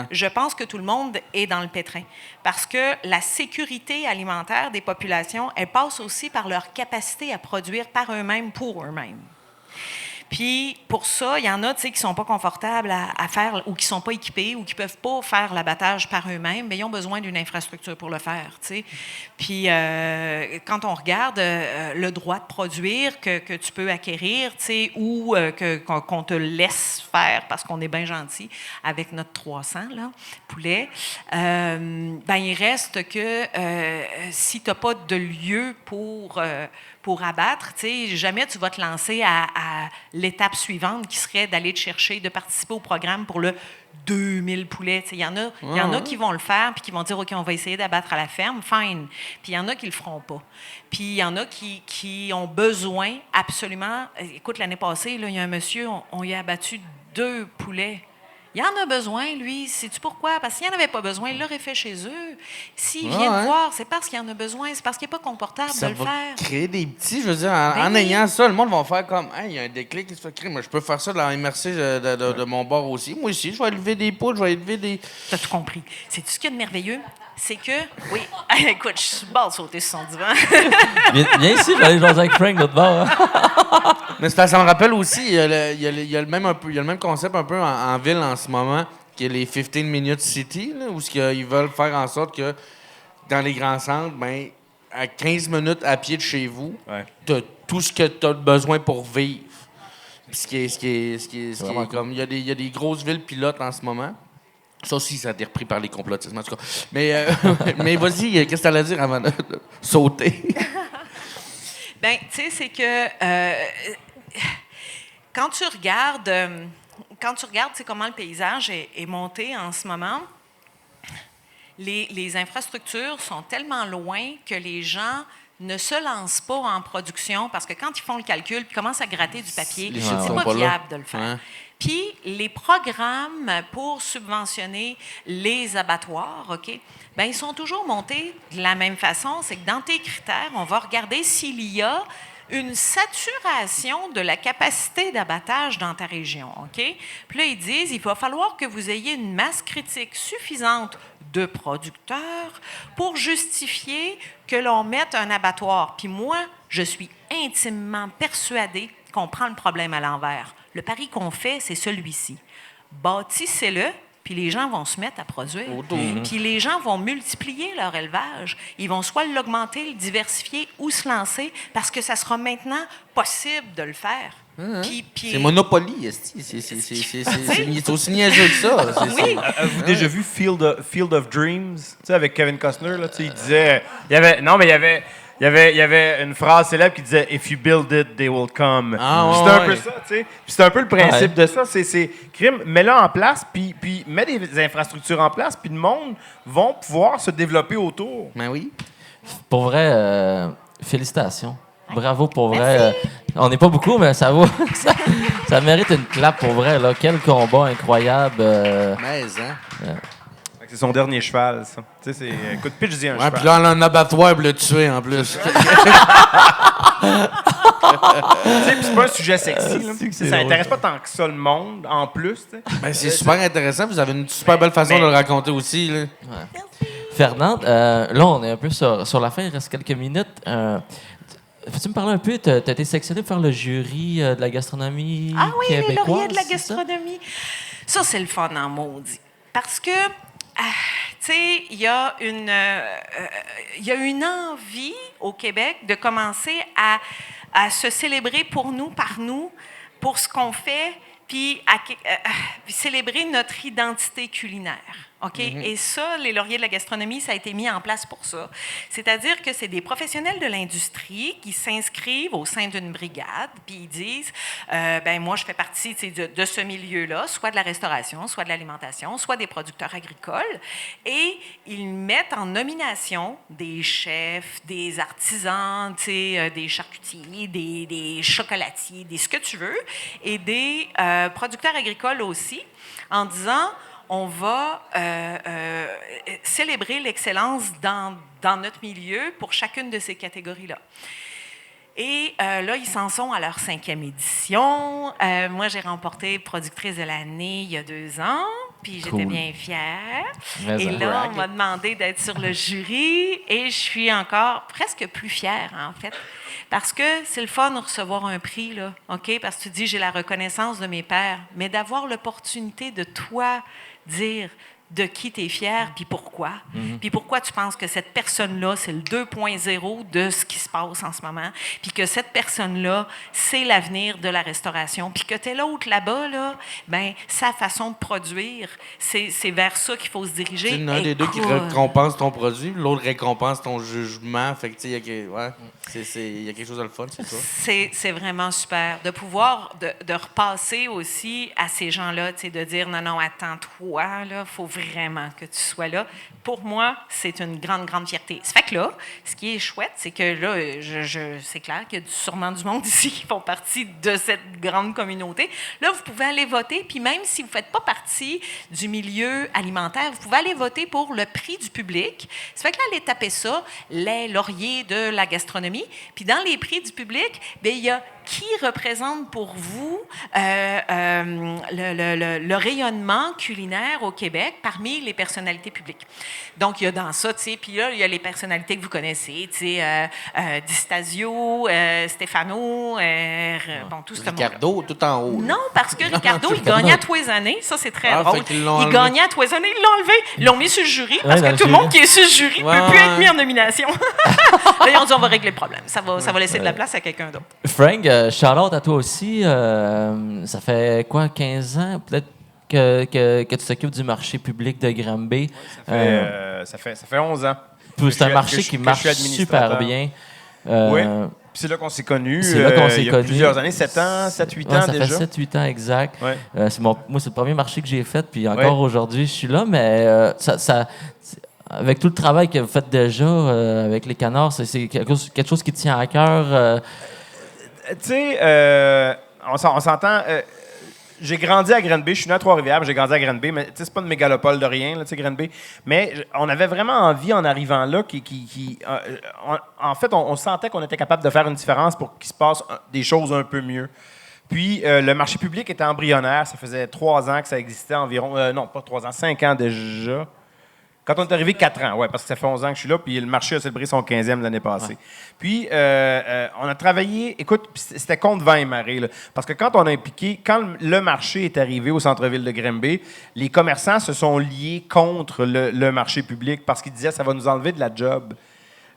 je pense que tout le monde est dans le pétrin. Parce que la sécurité alimentaire des populations, elle passe aussi par leur capacité à produire par eux-mêmes, pour eux-mêmes. Puis, pour ça, il y en a, qui ne sont pas confortables à faire ou qui ne sont pas équipés ou qui ne peuvent pas faire l'abattage par eux-mêmes, mais ils ont besoin d'une infrastructure pour le faire, t'sais. Puis, quand on regarde le droit de produire que tu peux acquérir, ou qu'on te laisse faire parce qu'on est bien gentil avec notre 300 là, poulet, il reste que si tu n'as pas de lieu pour abattre, jamais tu vas te lancer à l'étape suivante qui serait d'aller te chercher, de participer au programme pour le 2000 poulets. Il y en a qui vont le faire puis qui vont dire, OK, on va essayer d'abattre à la ferme, fine. Puis il y en a qui le feront pas. Puis il y en a qui ont besoin absolument. Écoute, l'année passée, il y a un monsieur, on lui a abattu 2 poulets. Il en a besoin, lui. Sais-tu pourquoi? Parce qu'il n'en avait pas besoin, il l'aurait fait chez eux. S'ils viennent voir, c'est parce qu'il en a besoin, c'est parce qu'il n'est pas confortable de le faire. Ça va créer des petits, je veux dire, en ayant ça, le monde va faire comme, il y a un déclic qui se fait créer. Moi, je peux faire ça dans la MRC de mon bord aussi. Moi aussi, je vais élever des poules, je vais élever des... T'as tout compris. C'est-tu ce qu'il y a de merveilleux? C'est que, oui, écoute, je suis sur le bord de sauter sur son divan. Viens ici, je vais aller jouer avec Frank de l'autre bord. Mais ça me rappelle aussi, il y a le même concept un peu en ville en ce moment, qui est les 15 Minute City, là, où ils veulent faire en sorte que dans les grands centres, à 15 minutes à pied de chez vous, tu as tout ce que tu as besoin pour vivre. Puis ce qui est comme, il y a des grosses villes pilotes en ce moment. Ça aussi, ça a été repris par les complotistes, en tout cas. Mais vas-y, qu'est-ce que tu allais dire avant de sauter? Bien, tu sais, c'est que quand tu regardes comment le paysage est monté en ce moment, les infrastructures sont tellement loin que les gens ne se lancent pas en production parce que quand ils font le calcul puis commencent à gratter du papier, c'est pas viable de le faire. Hein? Puis les programmes pour subventionner les abattoirs, OK, bien, ils sont toujours montés de la même façon. C'est que dans tes critères, on va regarder s'il y a une saturation de la capacité d'abattage dans ta région, OK? Puis là, ils disent, il va falloir que vous ayez une masse critique suffisante de producteurs pour justifier que l'on mette un abattoir. Puis moi, je suis intimement persuadée qu'on prend le problème à l'envers. Le pari qu'on fait, c'est celui-ci. Bâtissez-le, puis les gens vont se mettre à produire. Puis les gens vont multiplier leur élevage. Ils vont soit l'augmenter, le diversifier ou se lancer parce que ça sera maintenant possible de le faire. Puis, c'est Monopoly, c'est aussi niaiseux que ça. Oui. Avez-vous déjà vu Field of Dreams, avec Kevin Costner? Là, il disait... Il y avait une phrase célèbre qui disait « If you build it, they will come ». C'était un peu ça, tu sais. C'est un peu le principe de ça. C'est crime, mets-le en place, puis mets des infrastructures en place, puis le monde va pouvoir se développer autour. Ben oui. Pour vrai, félicitations. Bravo pour vrai. On n'est pas beaucoup, mais ça vaut. ça mérite une clap pour vrai. Là. Quel combat incroyable. C'est son dernier cheval, ça. Tu sais, c'est coup de pitch, je dis un cheval. Puis là, on a un abattoir pour le tuer, en plus. Tu sais, c'est pas un sujet sexy, là. Ça n'intéresse pas tant que ça le monde, en plus, tu sais. Ben, c'est super intéressant. Vous avez une super belle façon de le raconter aussi, là. Ouais. Fernande, là, on est un peu sur la fin. Il reste quelques minutes. Peux-tu me parler un peu? Tu as été sélectionné pour faire le jury de la gastronomie québécoise. Les lauriers de la gastronomie. Ça, c'est le fun en maudit. Parce que, tu sais, il y a une envie au Québec de commencer à se célébrer pour nous, par nous, pour ce qu'on fait, puis célébrer notre identité culinaire. OK? Et ça, les lauriers de la gastronomie, ça a été mis en place pour ça. C'est-à-dire que c'est des professionnels de l'industrie qui s'inscrivent au sein d'une brigade, puis ils disent, ben moi, je fais partie de ce milieu-là, soit de la restauration, soit de l'alimentation, soit des producteurs agricoles, et ils mettent en nomination des chefs, des artisans, des charcutiers, des chocolatiers, des ce que tu veux, et des producteurs agricoles aussi, en disant, on va célébrer l'excellence dans notre milieu pour chacune de ces catégories-là. Et là, ils s'en sont à leur 5e édition. Moi, j'ai remporté productrice de l'année il y a 2 ans, puis j'étais bien fière. Et là, on m'a demandé d'être sur le jury, et je suis encore presque plus fière, en fait. Parce que c'est le fun de recevoir un prix, là, OK? Parce que tu dis, j'ai la reconnaissance de mes pairs, mais d'avoir l'opportunité de toi dire de qui tu es fier, puis pourquoi. Puis pourquoi tu penses que cette personne-là, c'est le 2.0 de ce qui se passe en ce moment, puis que cette personne-là, c'est l'avenir de la restauration, puis que t'es l'autre là-bas, là, ben, sa façon de produire, c'est vers ça qu'il faut se diriger. C'est l'un des deux qui récompense ton produit, l'autre récompense ton jugement. Fait que, tu sais, il y a quelque chose de le fun, c'est ça. C'est vraiment super. De pouvoir de repasser aussi à ces gens-là, tu sais, de dire, non, attends, toi, là, faut vraiment que tu sois là. Pour moi, c'est une grande, grande fierté. Ça fait que là, ce qui est chouette, c'est que là, c'est clair qu'il y a sûrement du monde ici qui font partie de cette grande communauté. Là, vous pouvez aller voter, puis même si vous ne faites pas partie du milieu alimentaire, vous pouvez aller voter pour le prix du public. Ça fait que là, allez taper ça, les lauriers de la gastronomie. Puis dans les prix du public, bien, il y a qui représente pour vous le rayonnement culinaire au Québec parmi les personnalités publiques. Donc, il y a dans ça, tu sais, puis là, il y a les personnalités que vous connaissez, tu sais, Di Stasio, Stefano, bon, tout ce monde. Ricardo, tout en haut. Non, parce que Ricardo, il gagnait à tous les années. Ça, c'est très drôle. Il gagnait à tous les années. Ils l'ont enlevé. Ils l'ont mis sur le jury parce que tout le monde qui est sur le jury ne peut plus être mis en nomination. Là, ils ont dit, on va régler le problème. Ça va laisser de la place à quelqu'un d'autre. Frank, shout-out à toi aussi. Ça fait quoi, 15 ans peut-être que tu t'occupes du marché public de Granby? Ça fait 11 ans. C'est un marché qui marche super bien. Oui. Puis c'est là qu'on s'est connus. C'est là qu'on s'est il y a connus. plusieurs années, 7 ans, 7-8 ans déjà. Ça fait 7-8 ans exact. Ouais. Moi, c'est le premier marché que j'ai fait, puis encore aujourd'hui, je suis là, mais avec tout le travail que vous faites déjà avec les canards, c'est quelque chose qui tient à cœur. Tu sais, on s'entend. J'ai grandi à Granby. Je suis né à Trois-Rivières, mais j'ai grandi à Granby. Mais tu sais, c'est pas une mégalopole de rien, tu sais, Granby. Mais on avait vraiment envie, en arrivant là, en fait, on sentait qu'on était capable de faire une différence pour qu'il se passe des choses un peu mieux. Puis, le marché public était embryonnaire. Ça faisait 3 ans que ça existait environ. Non, pas 3 ans, 5 ans déjà. Quand on est arrivé, 4 ans, ouais, parce que ça fait 11 ans que je suis là, puis le marché a célébré son 15e l'année passée. Ouais. Puis, on a travaillé, écoute, c'était contre vent et marée, là, parce que quand le marché est arrivé au centre-ville de Granby, les commerçants se sont liés contre le marché public parce qu'ils disaient ça va nous enlever de la job.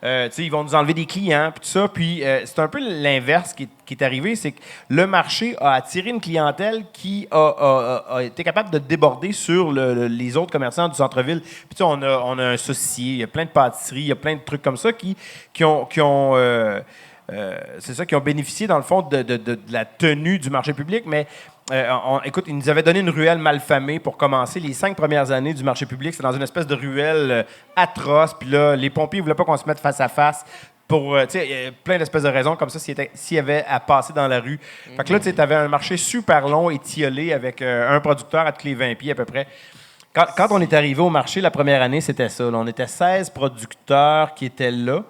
Ils vont nous enlever des clients, puis tout ça. Puis c'est un peu l'inverse qui est arrivé, c'est que le marché a attiré une clientèle qui a été capable de déborder sur les autres commerçants du centre-ville. Puis on a un saucissier, il y a plein de pâtisseries, il y a plein de trucs comme ça qui ont bénéficié, dans le fond, de la tenue du marché public, mais écoute, ils nous avaient donné une ruelle malfamée pour commencer. Les 5 premières années du marché public, c'était dans une espèce de ruelle atroce. Puis là, les pompiers ne voulaient pas qu'on se mette face à face pour, tu sais, il y a plein d'espèces de raisons comme ça s'il y avait à passer dans la rue. Fait que là, tu avais un marché super long, étiolé, avec un producteur à tous les 20 pieds à peu près. Quand on est arrivé au marché la première année, c'était ça. Là. On était 16 producteurs qui étaient là.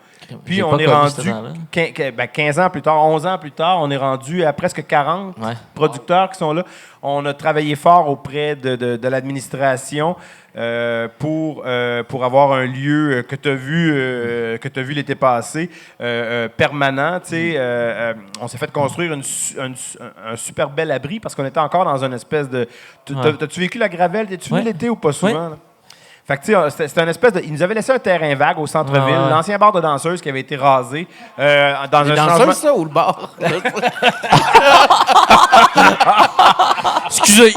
Puis on est rendu 15 ans plus tard, 11 ans plus tard, on est rendu à presque 40 producteurs qui sont là. On a travaillé fort auprès de l'administration pour avoir un lieu que tu as vu l'été passé, permanent. On s'est fait construire un super bel abri parce qu'on était encore dans une espèce de... T'as-tu vécu la Gravelle? T'es-tu venu l'été ou pas souvent? Là? Fait que, tu sais, c'était une espèce de... Ils nous avaient laissé un terrain vague au centre-ville, l'ancien bar de danseuses qui avait été rasé. Dans un changement... ça, ou le bar? Excusez.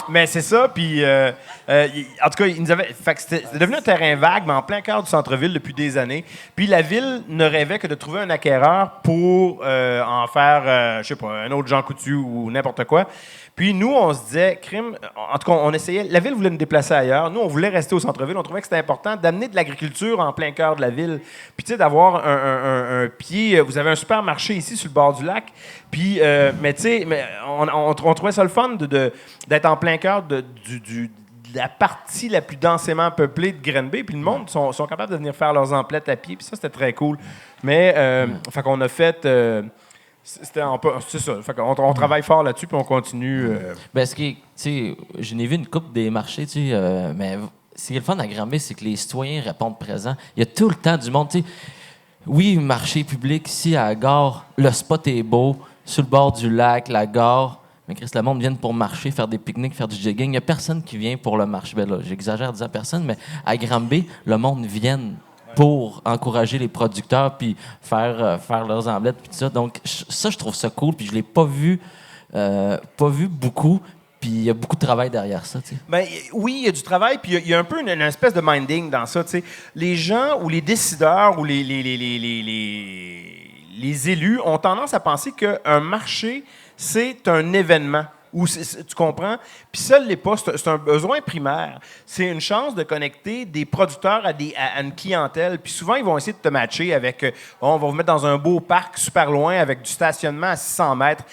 Mais c'est ça, puis en tout cas, ils nous avaient, fait que c'était devenu un terrain vague, mais en plein cœur du centre-ville depuis des années. Puis la ville ne rêvait que de trouver un acquéreur pour en faire, je sais pas, un autre Jean Coutu ou n'importe quoi. Puis nous, on se disait, en tout cas, on essayait, la ville voulait nous déplacer ailleurs. Nous, on voulait rester au centre-ville. On trouvait que c'était important d'amener de l'agriculture en plein cœur de la ville. Puis tu sais, d'avoir un pied. Vous avez un supermarché ici sur le bord du lac. Puis, mais tu sais, on trouvait ça le fun d'être en plein cœur de la partie la plus densément peuplée de Granby. Puis le monde sont capables de venir faire leurs emplettes à pied. Puis ça, c'était très cool. Mais, fait qu'on a fait. C'est ça. Fait on travaille fort là-dessus, puis on continue. Ben, je n'ai vu une coupe des marchés, mais ce qui est le fun à Granby, c'est que les citoyens répondent présents. Il y a tout le temps du monde. Oui, marché public, ici à la gare, le spot est beau, sur le bord du lac, la gare. Mais Chris, le monde vient pour marcher, faire des pique-niques, faire du jogging. Il n'y a personne qui vient pour le marché. Ben là, j'exagère en disant personne, mais à Granby, le monde vient pour encourager les producteurs puis faire leurs emplettes puis tout ça. Donc ça, je trouve ça cool, puis je l'ai pas vu beaucoup, puis il y a beaucoup de travail derrière ça, tu sais. Ben, oui, il y a du travail, puis il y a un peu une espèce de minding dans ça, tu sais. Les gens ou les décideurs ou les élus ont tendance à penser qu'un marché, c'est un événement. Tu comprends? Puis ça ne l'est pas. C'est un besoin primaire. C'est une chance de connecter des producteurs à une clientèle. Puis souvent, ils vont essayer de te matcher avec on va vous mettre dans un beau parc super loin avec du stationnement à 600 mètres.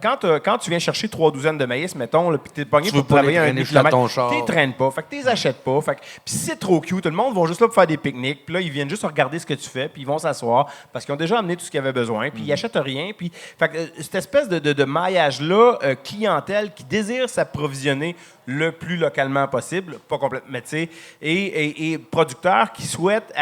Quand tu viens chercher 3 douzaines de maïs, mettons, puis tu es pogné pour travailler un kilomètre, tu ne traînes pas. Fait que tu les achètes pas. Puis si c'est trop cute, tout le monde va juste là pour faire des pique-niques. Puis là, ils viennent juste regarder ce que tu fais. Puis ils vont s'asseoir parce qu'ils ont déjà amené tout ce qu'ils avaient besoin. Puis ils n'achètent rien. Puis fait que, cette espèce de maillage-là, clientèle qui désire s'approvisionner le plus localement possible, pas complètement, mais tu sais, et producteurs qui souhaitent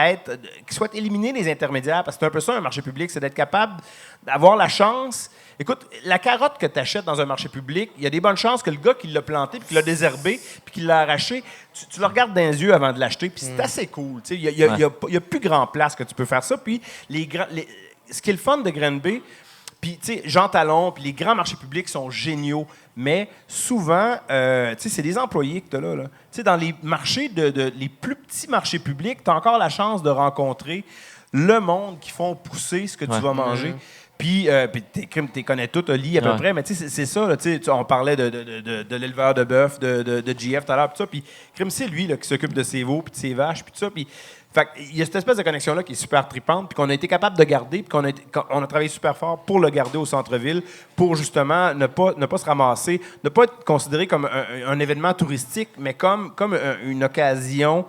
éliminer les intermédiaires, parce que c'est un peu ça un marché public, c'est d'être capable d'avoir la chance. Écoute, la carotte que tu achètes dans un marché public, il y a des bonnes chances que le gars qui l'a planté, puis qui l'a désherbé, puis qui l'a arraché, tu le regardes dans les yeux avant de l'acheter, puis c'est assez cool. Il y a plus grand place que tu peux faire ça. Puis ce qui est le fun de Granby, puis, tu sais, Jean Talon, puis les grands marchés publics sont géniaux, mais souvent, tu sais, c'est des employés que tu as là. Tu sais, dans les marchés, les plus petits marchés publics, tu as encore la chance de rencontrer le monde qui font pousser ce que tu vas manger. Puis, tu connais tout, Oli, à peu près, mais tu sais, c'est ça. Là, on parlait de l'éleveur de bœuf, de GF tout à l'heure, puis ça. Puis, c'est lui là, qui s'occupe de ses veaux, puis de ses vaches, puis tout ça. Puis, fait il y a cette espèce de connexion-là qui est super tripante, puis qu'on a été capable de garder, puis qu'on a travaillé super fort pour le garder au centre-ville, pour justement ne pas se ramasser, ne pas être considéré comme un événement touristique, mais comme une occasion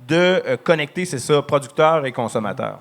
de connecter, c'est ça, producteurs et consommateurs.